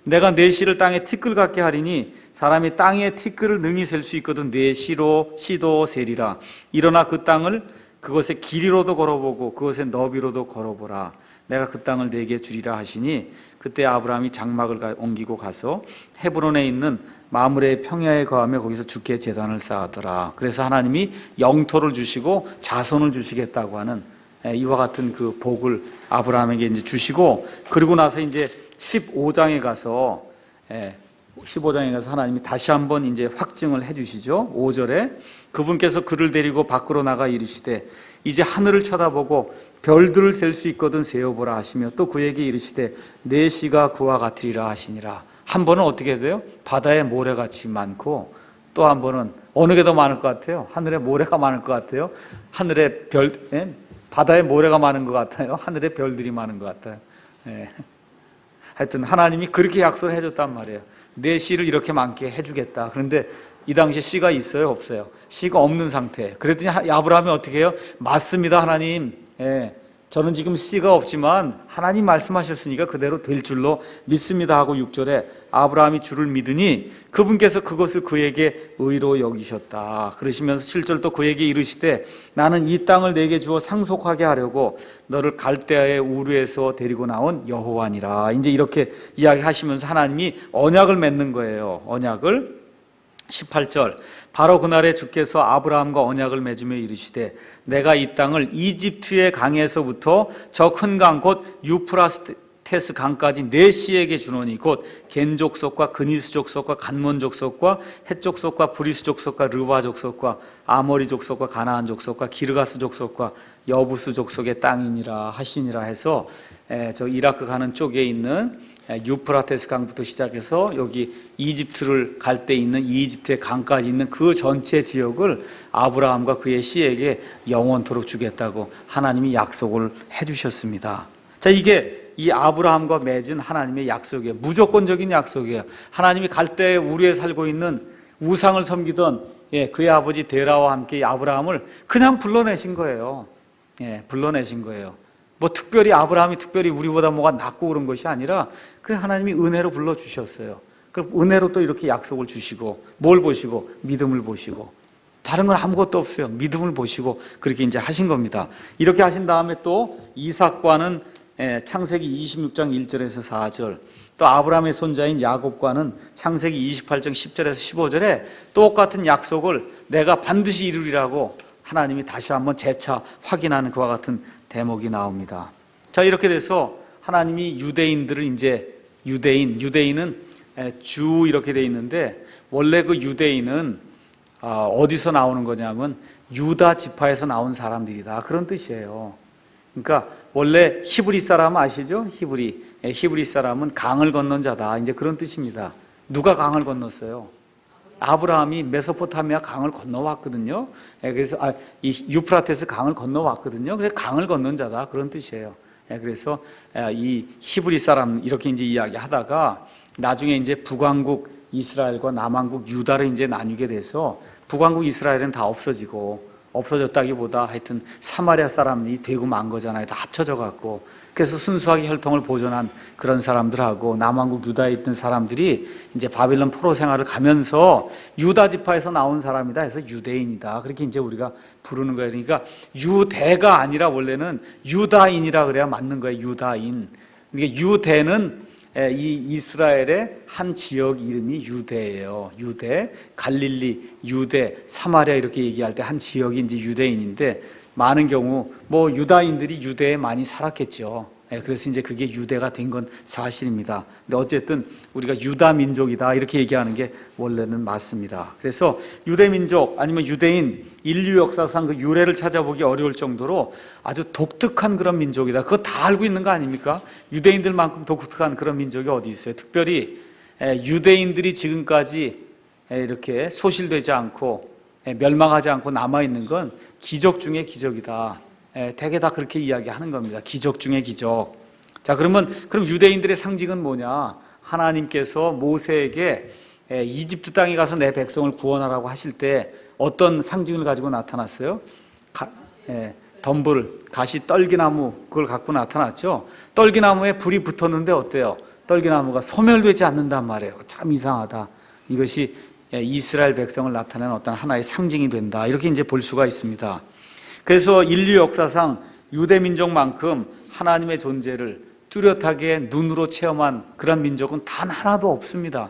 내가 네 씨를 땅에 티끌 같게 하리니 사람이 땅에 티끌을 능히 셀 수 있거든 네 씨도 세리라. 일어나 그 땅을 그것의 길이로도 걸어보고 그것의 너비로도 걸어보라. 내가 그 땅을 네게 주리라 하시니 그때 아브라함이 장막을 옮기고 가서 헤브론에 있는 마므레의 평야에 거하며 거기서 주께 제단을 쌓았더라. 그래서 하나님이 영토를 주시고 자손을 주시겠다고 하는 이와 같은 그 복을 아브라함에게 이제 주시고, 그리고 나서 이제 15장에 가서 하나님이 다시 한번 이제 확증을 해 주시죠. 5절에 그분께서 그를 데리고 밖으로 나가 이르시되 이제 하늘을 쳐다보고 별들을 셀 수 있거든 세어보라 하시며 또 그에게 이르시되 내 씨가 그와 같으리라 하시니라. 한 번은 어떻게 돼요? 바다에 모래같이 많고, 또 한 번은 어느 게 더 많을 것 같아요? 하늘에 모래가 많을 것 같아요? 하늘에 바다에 모래가 많은 것 같아요? 하늘에 별들이 많은 것 같아요? 하여튼 하나님이 그렇게 약속을 해줬단 말이에요. 내 씨를 이렇게 많게 해주겠다. 그런데 이 당시에 씨가 있어요? 없어요? 씨가 없는 상태. 그랬더니 아브라함이 어떻게 해요? 맞습니다, 하나님. 저는 지금 씨가 없지만 하나님 말씀하셨으니까 그대로 될 줄로 믿습니다 하고 6절에 아브라함이 주를 믿으니 그분께서 그것을 그에게 의로 여기셨다. 그러시면서 7절 그에게 이르시되 나는 이 땅을 내게 주어 상속하게 하려고 너를 갈대아의 우르에서 데리고 나온 여호와니라. 이제 이렇게 이야기하시면서 하나님이 언약을 맺는 거예요. 언약을. 18절 바로 그날에 주께서 아브라함과 언약을 맺으며 이르시되 내가 이 땅을 이집트의 강에서부터 저 큰 강 곧 유프라테스 강까지 네 씨에게 주노니 곧 겐 족속과 그니스 족속과 간몬 족속과 헷 족속과 브리스 족속과 르바 족속과 아모리 족속과 가나안 족속과 기르가스 족속과 여부스 족속의 땅이니라 하시니라 해서 저 이라크 가는 쪽에 있는 유프라테스 강부터 시작해서 여기 이집트를 갈 때 있는 이집트의 강까지 있는 그 전체 지역을 아브라함과 그의 씨에게 영원토록 주겠다고 하나님이 약속을 해주셨습니다. 자, 이게 이 아브라함과 맺은 하나님의 약속이에요. 무조건적인 약속이에요. 하나님이 갈대아 우르에 살고 있는 우상을 섬기던 그의 아버지 데라와 함께 아브라함을 그냥 불러내신 거예요. 불러내신 거예요. 뭐 특별히 아브라함이 특별히 우리보다 뭐가 낫고 그런 것이 아니라 그 하나님이 은혜로 불러주셨어요. 그 은혜로 또 이렇게 약속을 주시고, 뭘 보시고? 믿음을 보시고. 다른 건 아무것도 없어요. 믿음을 보시고 그렇게 이제 하신 겁니다. 이렇게 하신 다음에 또 이삭과는 창세기 26장 1절에서 4절, 또 아브라함의 손자인 야곱과는 창세기 28장 10절에서 15절에 똑같은 약속을 내가 반드시 이루리라고 하나님이 다시 한번 재차 확인하는 그와 같은 대목이 나옵니다. 자, 이렇게 돼서 하나님이 유대인들을 이제 유대인은 주 이렇게 돼 있는데 원래 그 유대인은 어디서 나오는 거냐면 유다 지파에서 나온 사람들이다, 그런 뜻이에요. 그러니까 원래 히브리 사람 아시죠? 히브리 사람은 강을 건넌 자다, 이제 그런 뜻입니다. 누가 강을 건넜어요? 아브라함이 메소포타미아 강을 건너왔거든요. 그래서 이 유프라테스 강을 건너왔거든요. 그래서 강을 건넌 자다, 그런 뜻이에요. 그래서 이 히브리 사람 이렇게 이제 이야기하다가 나중에 이제 북왕국 이스라엘과 남왕국 유다를 이제 나뉘게 돼서 북왕국 이스라엘은 다 없어졌다기보다 하여튼 사마리아 사람이 되고 만 거잖아요. 다 합쳐져 갖고. 그래서 순수하게 혈통을 보존한 그런 사람들하고 남왕국 유다에 있던 사람들이 이제 바빌론 포로 생활을 가면서 유다 지파에서 나온 사람이다 해서 유대인이다, 그렇게 이제 우리가 부르는 거예요. 그러니까 유대가 아니라 원래는 유다인이라 그래야 맞는 거예요. 유다인. 그러니까 유대는 이 이스라엘의 한 지역 이름이 유대예요. 유대, 갈릴리, 유대, 사마리아 이렇게 얘기할 때 한 지역이 이제 유대인인데, 많은 경우 뭐 유다인들이 유대에 많이 살았겠죠. 그래서 이제 그게 유대가 된 건 사실입니다. 근데 어쨌든 우리가 유다 민족이다 이렇게 얘기하는 게 원래는 맞습니다. 그래서 유대 민족 아니면 유대인, 인류 역사상 그 유래를 찾아보기 어려울 정도로 아주 독특한 그런 민족이다. 그거 다 알고 있는 거 아닙니까? 유대인들만큼 독특한 그런 민족이 어디 있어요? 특별히 유대인들이 지금까지 이렇게 소실되지 않고 멸망하지 않고 남아있는 건 기적 중의 기적이다. 대개 다 그렇게 이야기하는 겁니다. 기적 중의 기적. 자, 그럼 유대인들의 상징은 뭐냐? 하나님께서 모세에게 이집트 땅에 가서 내 백성을 구원하라고 하실 때 어떤 상징을 가지고 나타났어요? 덤불, 가시, 떨기나무, 그걸 갖고 나타났죠. 떨기나무에 불이 붙었는데 어때요? 떨기나무가 소멸되지 않는단 말이에요. 참 이상하다. 이것이 이스라엘 백성을 나타내는 어떤 하나의 상징이 된다, 이렇게 이제 볼 수가 있습니다. 그래서 인류 역사상 유대 민족만큼 하나님의 존재를 뚜렷하게 눈으로 체험한 그런 민족은 단 하나도 없습니다.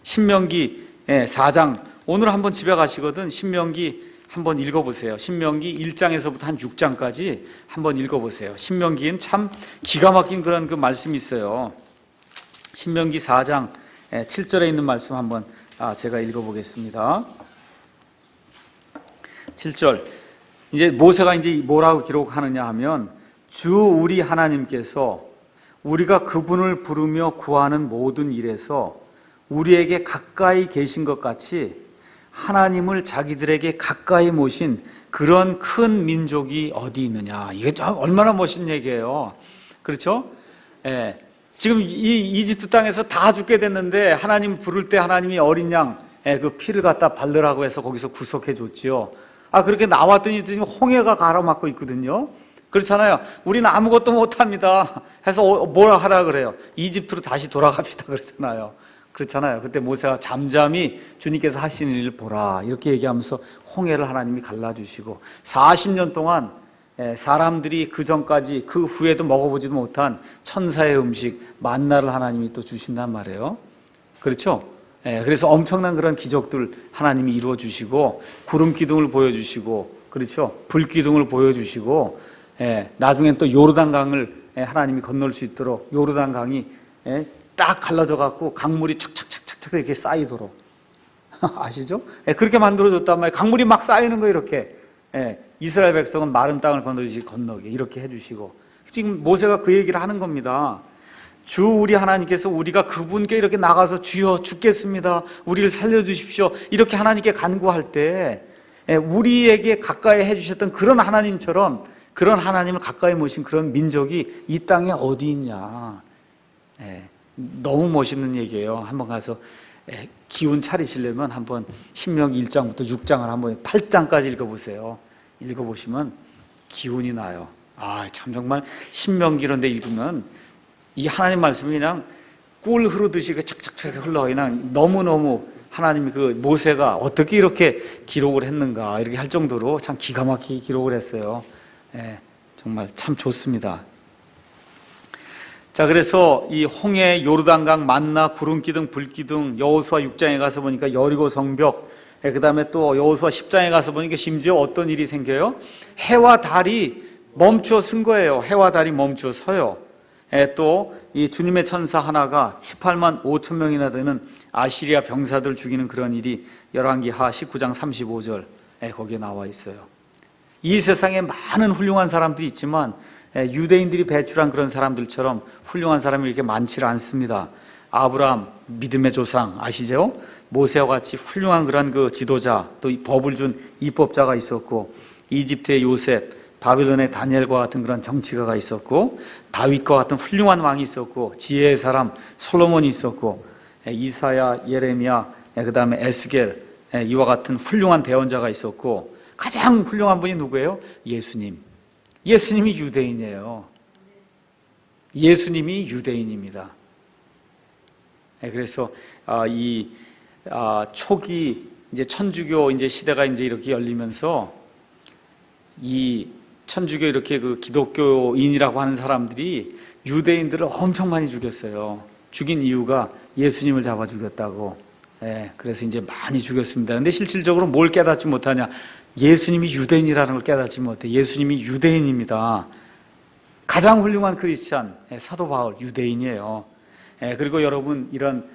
신명기 4장, 오늘 한번 집에 가시거든 신명기 한번 읽어보세요. 신명기 1장에서부터 한 6장까지 한번 읽어보세요. 신명기엔 참 기가 막힌 그런 그 말씀이 있어요. 신명기 4장 7절에 있는 말씀 한번 제가 읽어보겠습니다. 7절. 이제 모세가 이제 뭐라고 기록하느냐 하면, 주 우리 하나님께서 우리가 그분을 부르며 구하는 모든 일에서 우리에게 가까이 계신 것 같이 하나님을 자기들에게 가까이 모신 그런 큰 민족이 어디 있느냐. 이게 얼마나 멋있는 얘기예요. 그렇죠? 예. 지금 이 이집트 땅에서 다 죽게 됐는데 하나님 부를 때 하나님이 어린 양 그 피를 갖다 바르라고 해서 거기서 구속해 줬지요. 그렇게 나왔더니 지금 홍해가 가로막고 있거든요. 그렇잖아요. 우리는 아무것도 못합니다 해서 뭐라 하라 그래요? 이집트로 다시 돌아갑시다 그러잖아요. 그렇잖아요. 그때 모세가 잠잠히 주님께서 하시는 일을 보라 이렇게 얘기하면서 홍해를 하나님이 갈라주시고 40년 동안 사람들이 그 전까지 그 후에도 먹어보지도 못한 천사의 음식 만나를 하나님이 또 주신단 말이에요. 그렇죠? 그래서 엄청난 그런 기적들 하나님이 이루어 주시고 구름 기둥을 보여주시고, 그렇죠? 불 기둥을 보여주시고, 나중엔 또 요르단강을 하나님이 건널 수 있도록 요르단강이 딱 갈라져 갖고 강물이 착착착착착 이렇게 쌓이도록 아시죠? 그렇게 만들어줬단 말이에요. 강물이 막 쌓이는 거예요. 이렇게 이스라엘 백성은 마른 땅을 건너듯이 건너게 이렇게 해주시고, 지금 모세가 그 얘기를 하는 겁니다. 주 우리 하나님께서 우리가 그분께 이렇게 나가서 주여 죽겠습니다, 우리를 살려주십시오 이렇게 하나님께 간구할 때 우리에게 가까이 해주셨던 그런 하나님처럼, 그런 하나님을 가까이 모신 그런 민족이 이 땅에 어디 있냐. 너무 멋있는 얘기예요. 한번 가서 기운 차리시려면 한번 신명기 1장부터 6장을 한번 8장까지 읽어보세요. 읽어보시면 기운이 나요. 참 정말 신명기 이런 데 읽으면 이 하나님 말씀이 그냥 꿀 흐르듯이 착착착 흘러 그냥 너무너무 하나님이 그 모세가 어떻게 이렇게 기록을 했는가 이렇게 할 정도로 참 기가 막히게 기록을 했어요. 정말 참 좋습니다. 자, 그래서 이 홍해, 요르단강, 만나, 구름기둥, 불기둥, 여호수아 6장에 가서 보니까 여리고 성벽, 그 다음에 또 여호수아 10장에 가서 보니까 심지어 어떤 일이 생겨요? 해와 달이 멈추어 쓴 거예요. 해와 달이 멈추어 서요. 또 이 주님의 천사 하나가 18만 5천 명이나 되는 아시리아 병사들 죽이는 그런 일이 열왕기하 19장 35절 거기에 나와 있어요. 이 세상에 많은 훌륭한 사람들이 있지만 유대인들이 배출한 그런 사람들처럼 훌륭한 사람이 이렇게 많지 않습니다. 아브라함 믿음의 조상 아시죠? 모세와 같이 훌륭한 그런 그 지도자, 또 법을 준 입법자가 있었고, 이집트의 요셉, 바빌론의 다니엘과 같은 그런 정치가가 있었고, 다윗과 같은 훌륭한 왕이 있었고, 지혜의 사람 솔로몬이 있었고, 이사야, 예레미야, 그 다음에 에스겔, 이와 같은 훌륭한 대언자가 있었고, 가장 훌륭한 분이 누구예요? 예수님. 예수님이 유대인이에요. 예수님이 유대인입니다. 그래서 이 초기 이제 천주교 이제 시대가 이제 이렇게 열리면서 이 천주교 이렇게 그 기독교인이라고 하는 사람들이 유대인들을 엄청 많이 죽였어요. 죽인 이유가 예수님을 잡아 죽였다고. 그래서 이제 많이 죽였습니다. 근데 실질적으로 뭘 깨닫지 못하냐? 예수님이 유대인이라는 걸 깨닫지 못해. 예수님이 유대인입니다. 가장 훌륭한 크리스찬 사도 바울 유대인이에요. 그리고 여러분 이런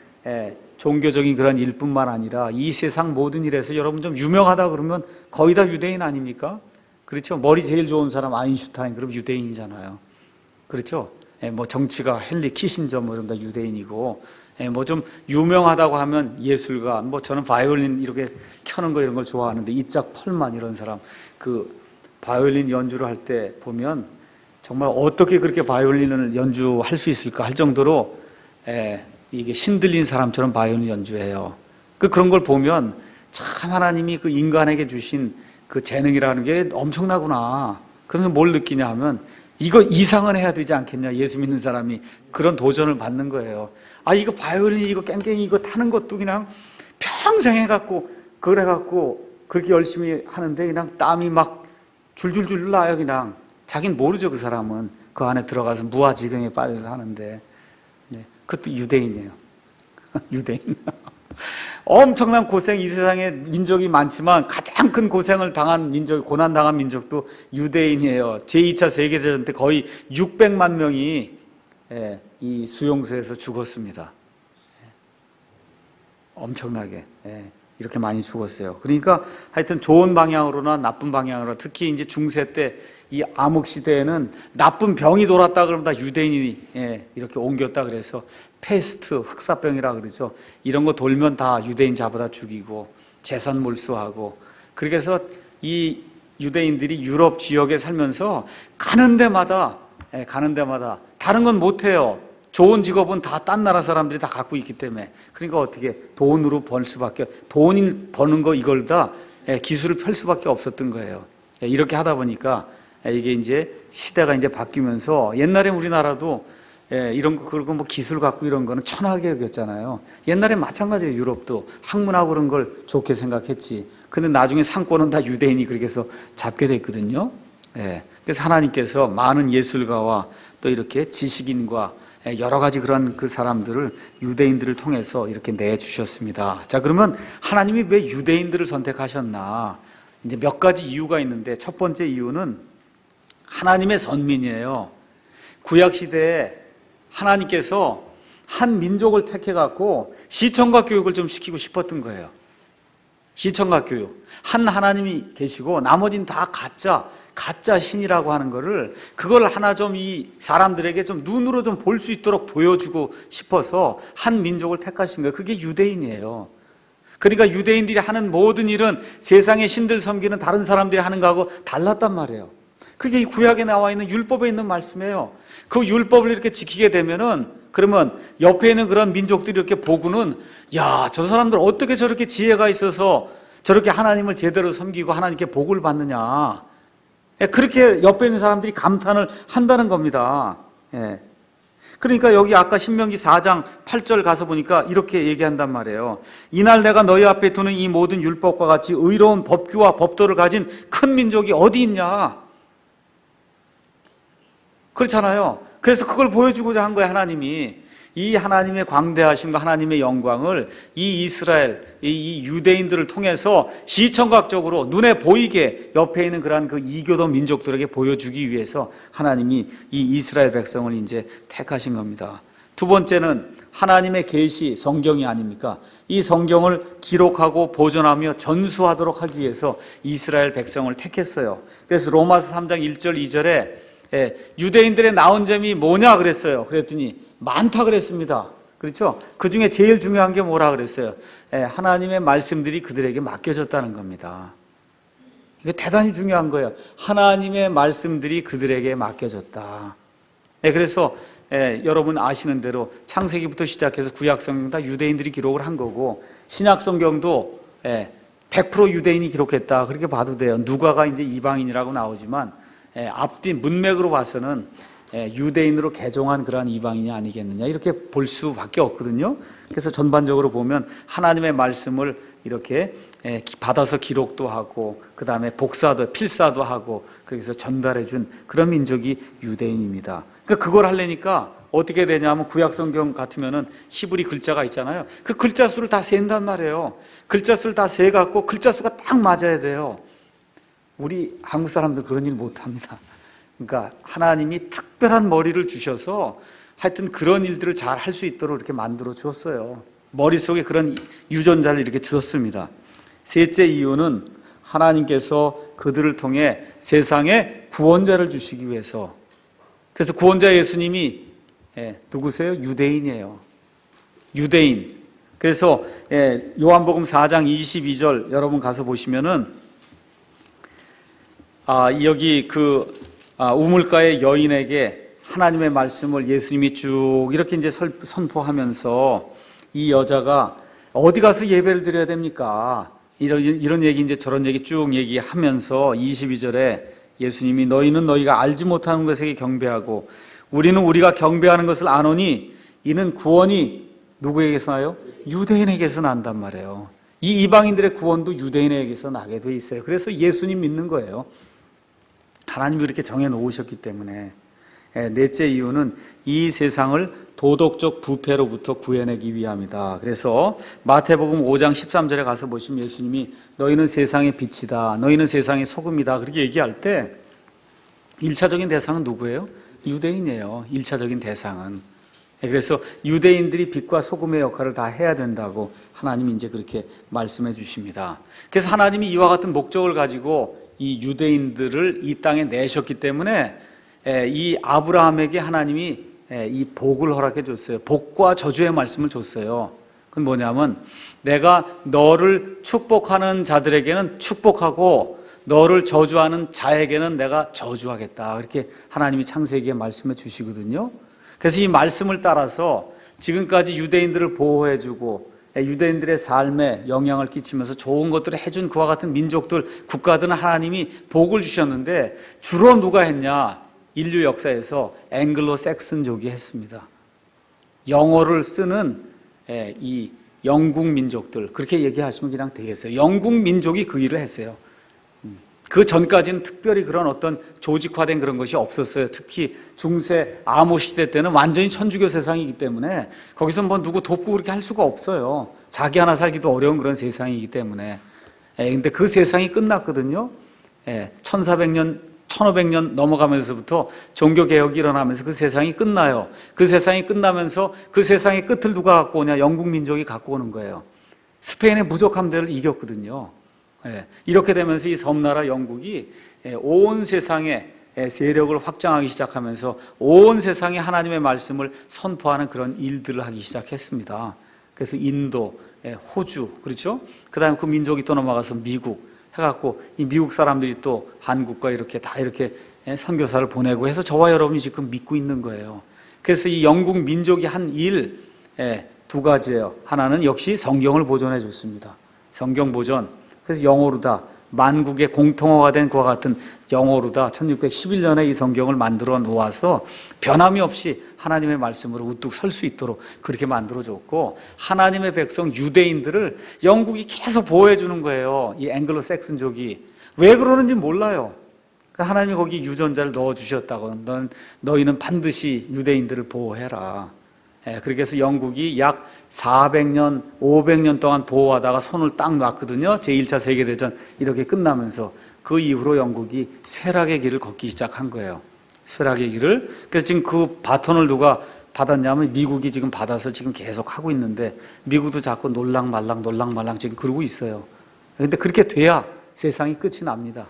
종교적인 그런 일뿐만 아니라 이 세상 모든 일에서 여러분 좀 유명하다 그러면 거의 다 유대인 아닙니까? 그렇죠? 머리 제일 좋은 사람 아인슈타인 그럼 유대인이잖아요. 그렇죠? 뭐 정치가 헨리 키신저 뭐 이런 다 유대인이고, 뭐 좀 유명하다고 하면 예술가, 뭐 저는 바이올린 이렇게 켜는 거 이런 걸 좋아하는데 이짝 펄만 이런 사람 그 바이올린 연주를 할 때 보면 정말 어떻게 그렇게 바이올린을 연주할 수 있을까 할 정도로 이게 신들린 사람처럼 바이올린 연주해요. 그런 걸 보면 참 하나님이 그 인간에게 주신 그 재능이라는 게 엄청나구나. 그래서 뭘 느끼냐 하면 이거 이상은 해야 되지 않겠냐. 예수 믿는 사람이 그런 도전을 받는 거예요. 이거 바이올린 이거 깽깽이 이거 타는 것도 그냥 평생 해갖고 그걸 해갖고 그렇게 열심히 하는데 그냥 땀이 막 줄줄줄 나요. 그냥 자기는 모르죠. 그 사람은 그 안에 들어가서 무아지경에 빠져서 하는데, 네, 그것도 유대인이에요. 유대인. 엄청난 고생, 이 세상에 민족이 많지만 가장 큰 고생을 당한 민족, 고난당한 민족도 유대인이에요. 제2차 세계대전 때 거의 600만 명이 이 수용소에서 죽었습니다. 엄청나게 이렇게 많이 죽었어요. 그러니까 하여튼 좋은 방향으로나 나쁜 방향으로, 특히 이제 중세 때 이 암흑 시대에는 나쁜 병이 돌았다 그러면 다 유대인이 이렇게 옮겼다 그래서 페스트, 흑사병이라 그러죠. 이런 거 돌면 다 유대인 잡아다 죽이고 재산 몰수하고, 그래서 이 유대인들이 유럽 지역에 살면서 가는 데마다 다른 건 못해요. 좋은 직업은 다 딴 나라 사람들이 다 갖고 있기 때문에. 그러니까 어떻게 돈으로 벌 수밖에, 돈이 버는 거 이걸 다 기술을 펼 수밖에 없었던 거예요. 이렇게 하다 보니까 이게 이제 시대가 이제 바뀌면서, 옛날에 우리나라도 이런 거, 그리고 뭐 기술 갖고 이런 거는 천하게 여겼잖아요. 옛날에 마찬가지예요. 유럽도 학문하고 그런 걸 좋게 생각했지. 근데 나중에 상권은 다 유대인이 그렇게 해서 잡게 됐거든요. 그래서 하나님께서 많은 예술가와 또 이렇게 지식인과 여러 가지 그런 그 사람들을, 유대인들을 통해서 이렇게 내주셨습니다. 자, 그러면 하나님이 왜 유대인들을 선택하셨나? 이제 몇 가지 이유가 있는데, 첫 번째 이유는 하나님의 선민이에요. 구약시대에 하나님께서 한 민족을 택해갖고 시청각 교육을 좀 시키고 싶었던 거예요. 시청각 교육. 한 하나님이 계시고 나머지는 다 가짜 신이라고 하는 거를, 그걸 하나 좀 이 사람들에게 좀 눈으로 좀 볼 수 있도록 보여주고 싶어서 한 민족을 택하신 거예요. 그게 유대인이에요. 그러니까 유대인들이 하는 모든 일은 세상의 신들 섬기는 다른 사람들이 하는 거하고 달랐단 말이에요. 그게 이 구약에 나와 있는 율법에 있는 말씀이에요. 그 율법을 이렇게 지키게 되면은, 그러면 옆에 있는 그런 민족들이 이렇게 보고는, 야, 저 사람들 어떻게 저렇게 지혜가 있어서 저렇게 하나님을 제대로 섬기고 하나님께 복을 받느냐. 그렇게 옆에 있는 사람들이 감탄을 한다는 겁니다. 그러니까 여기 아까 신명기 4장 8절 가서 보니까 이렇게 얘기한단 말이에요. 이날 내가 너희 앞에 두는 이 모든 율법과 같이 의로운 법규와 법도를 가진 큰 민족이 어디 있냐. 그렇잖아요. 그래서 그걸 보여주고자 한 거예요. 하나님이 이 하나님의 광대하심과 하나님의 영광을 이 이스라엘, 이 유대인들을 통해서 시청각적으로 눈에 보이게 옆에 있는 그러한 그 이교도 민족들에게 보여주기 위해서 하나님이 이 이스라엘 백성을 이제 택하신 겁니다. 두 번째는 하나님의 계시, 성경이 아닙니까? 이 성경을 기록하고 보존하며 전수하도록 하기 위해서 이스라엘 백성을 택했어요. 그래서 로마서 3장 1절 2절에 유대인들의 나온 점이 뭐냐 그랬어요. 그랬더니 많다 그랬습니다. 그렇죠? 그 중에 제일 중요한 게 뭐라 그랬어요? 하나님의 말씀들이 그들에게 맡겨졌다는 겁니다. 이게 대단히 중요한 거예요. 하나님의 말씀들이 그들에게 맡겨졌다. 그래서 여러분 아시는 대로 창세기부터 시작해서 구약성경 다 유대인들이 기록을 한 거고, 신약성경도 100% 유대인이 기록했다 그렇게 봐도 돼요. 누가가 이제 이방인이라고 나오지만 앞뒤 문맥으로 봐서는 유대인으로 개종한 그러한 이방인이 아니겠느냐 이렇게 볼 수밖에 없거든요. 그래서 전반적으로 보면 하나님의 말씀을 이렇게 받아서 기록도 하고, 그 다음에 복사도 필사도 하고, 그래서 전달해 준 그런 민족이 유대인입니다. 그러니까 그걸 하려니까 어떻게 되냐면, 구약성경 같으면은 히브리 글자가 있잖아요. 그 글자 수를 다 센단 말이에요. 글자 수를 다 세갖고 글자 수가 딱 맞아야 돼요. 우리 한국 사람들 그런 일 못합니다. 그러니까 하나님이 특별한 머리를 주셔서 하여튼 그런 일들을 잘 할 수 있도록 이렇게 만들어 주었어요. 머릿속에 그런 유전자를 이렇게 주었습니다. 셋째 이유는 하나님께서 그들을 통해 세상에 구원자를 주시기 위해서. 그래서 구원자 예수님이 누구세요? 유대인이에요. 유대인. 그래서 요한복음 4장 22절 여러분 가서 보시면은, 여기 우물가의 여인에게 하나님의 말씀을 예수님이 쭉 이렇게 이제 선포하면서, 이 여자가 어디 가서 예배를 드려야 됩니까? 이런 얘기, 이제 저런 얘기 쭉 얘기하면서 22절에 예수님이 너희는 너희가 알지 못하는 것에게 경배하고 우리는 우리가 경배하는 것을 아노니 이는 구원이 누구에게서 나요? 유대인에게서 난단 말이에요. 이 이방인들의 구원도 유대인에게서 나게 돼 있어요. 그래서 예수님 믿는 거예요. 하나님이 그렇게 정해 놓으셨기 때문에. 넷째 이유는 이 세상을 도덕적 부패로부터 구해내기 위함이다. 그래서 마태복음 5장 13절에 가서 보시면 예수님이 너희는 세상의 빛이다, 너희는 세상의 소금이다 그렇게 얘기할 때 1차적인 대상은 누구예요? 유대인이에요. 1차적인 대상은. 그래서 유대인들이 빛과 소금의 역할을 다 해야 된다고 하나님이 이제 그렇게 말씀해 주십니다. 그래서 하나님이 이와 같은 목적을 가지고 이 유대인들을 이 땅에 내셨기 때문에 이 아브라함에게 하나님이 이 복을 허락해 줬어요. 복과 저주의 말씀을 줬어요. 그건 뭐냐면 내가 너를 축복하는 자들에게는 축복하고 너를 저주하는 자에게는 내가 저주하겠다. 그렇게 하나님이 창세기에 말씀해 주시거든요. 그래서 이 말씀을 따라서 지금까지 유대인들을 보호해주고 유대인들의 삶에 영향을 끼치면서 좋은 것들을 해준 그와 같은 민족들, 국가들은 하나님이 복을 주셨는데 주로 누가 했냐? 인류 역사에서 앵글로 섹슨족이 했습니다. 영어를 쓰는 이 영국 민족들, 그렇게 얘기하시면 그냥 되겠어요. 영국 민족이 그 일을 했어요. 그 전까지는 특별히 그런 어떤 조직화된 그런 것이 없었어요. 특히 중세 암호 시대 때는 완전히 천주교 세상이기 때문에 거기서 뭐 누구 돕고 그렇게 할 수가 없어요. 자기 하나 살기도 어려운 그런 세상이기 때문에. 근데 그 세상이 끝났거든요. 1400년, 1500년 넘어가면서부터 종교개혁이 일어나면서 그 세상이 끝나요. 그 세상이 끝나면서 그 세상의 끝을 누가 갖고 오냐? 영국 민족이 갖고 오는 거예요. 스페인의 무적함대를 이겼거든요. 이렇게 되면서 이 섬나라 영국이 온 세상에 세력을 확장하기 시작하면서 온 세상에 하나님의 말씀을 선포하는 그런 일들을 하기 시작했습니다. 그래서 인도, 호주, 그렇죠? 그 다음에 그 민족이 또 넘어가서 미국 해갖고 이 미국 사람들이 또 한국과 이렇게 다 이렇게 선교사를 보내고 해서 저와 여러분이 지금 믿고 있는 거예요. 그래서 이 영국 민족이 한 일 두 가지예요. 하나는 역시 성경을 보존해 줬습니다. 성경 보존. 그래서 영어로다. 만국의 공통어가 된 그와 같은 영어로다. 1611년에 이 성경을 만들어 놓아서 변함이 없이 하나님의 말씀으로 우뚝 설 수 있도록 그렇게 만들어줬고, 하나님의 백성 유대인들을 영국이 계속 보호해 주는 거예요. 이 앵글로 섹슨족이. 왜 그러는지 몰라요. 하나님이 거기 유전자를 넣어주셨다고. 너희는 반드시 유대인들을 보호해라. 그렇게 해서 영국이 약 400년, 500년 동안 보호하다가 손을 딱 놨거든요. 제1차 세계대전 이렇게 끝나면서. 그 이후로 영국이 쇠락의 길을 걷기 시작한 거예요. 쇠락의 길을. 그래서 지금 그 바톤을 누가 받았냐면 미국이 지금 받아서 지금 계속 하고 있는데, 미국도 자꾸 놀랑말랑 지금 그러고 있어요. 그런데 그렇게 돼야 세상이 끝이 납니다.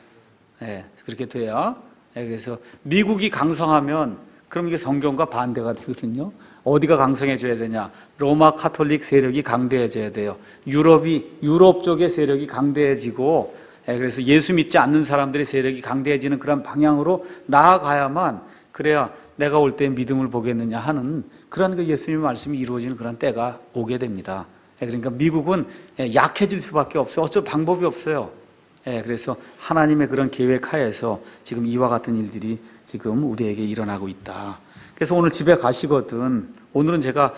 그렇게 돼야. 그래서 미국이 강성하면 그럼 이게 성경과 반대가 되거든요. 어디가 강성해져야 되냐? 로마 카톨릭 세력이 강대해져야 돼요. 유럽 쪽의 세력이 강대해지고, 그래서 예수 믿지 않는 사람들의 세력이 강대해지는 그런 방향으로 나아가야만, 그래야 내가 올 때 믿음을 보겠느냐 하는 그런 그 예수님의 말씀이 이루어지는 그런 때가 오게 됩니다. 그러니까 미국은 약해질 수밖에 없어요. 어쩔 방법이 없어요. 그래서 하나님의 그런 계획 하에서 지금 이와 같은 일들이 지금 우리에게 일어나고 있다. 그래서 오늘 집에 가시거든, 오늘은 제가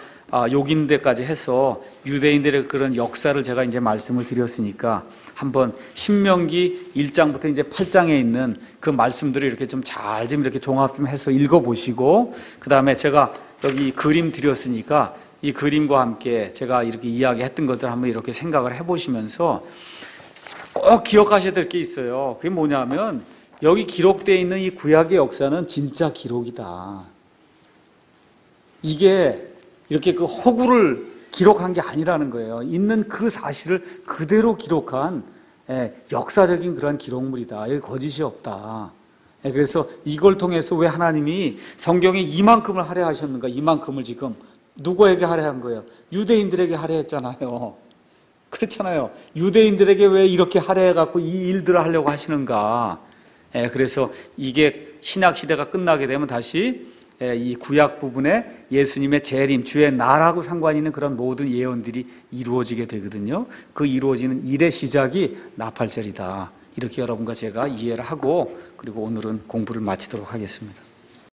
욕인데까지 해서 유대인들의 그런 역사를 제가 이제 말씀을 드렸으니까 한번 신명기 1장부터 이제 8장에 있는 그 말씀들을 이렇게 좀 잘 좀 이렇게 종합 좀 해서 읽어보시고, 그 다음에 제가 여기 그림 드렸으니까 이 그림과 함께 제가 이렇게 이야기했던 것들 한번 이렇게 생각을 해보시면서 꼭 기억하셔야 될 게 있어요. 그게 뭐냐면 여기 기록되어 있는 이 구약의 역사는 진짜 기록이다. 이게 이렇게 그 허구를 기록한 게 아니라는 거예요. 있는 그 사실을 그대로 기록한 역사적인 그런 기록물이다. 여기 거짓이 없다. 그래서 이걸 통해서 왜 하나님이 성경에 이만큼을 할애하셨는가? 이만큼을 지금 누구에게 할애한 거예요? 유대인들에게 할애했잖아요. 그렇잖아요. 유대인들에게 왜 이렇게 할애해갖고 이 일들을 하려고 하시는가? 그래서 이게 신약 시대가 끝나게 되면 다시 이 구약 부분에 예수님의 재림, 주의 나라하고 상관이 있는 그런 모든 예언들이 이루어지게 되거든요. 그 이루어지는 일의 시작이 나팔절이다. 이렇게 여러분과 제가 이해를 하고, 그리고 오늘은 공부를 마치도록 하겠습니다.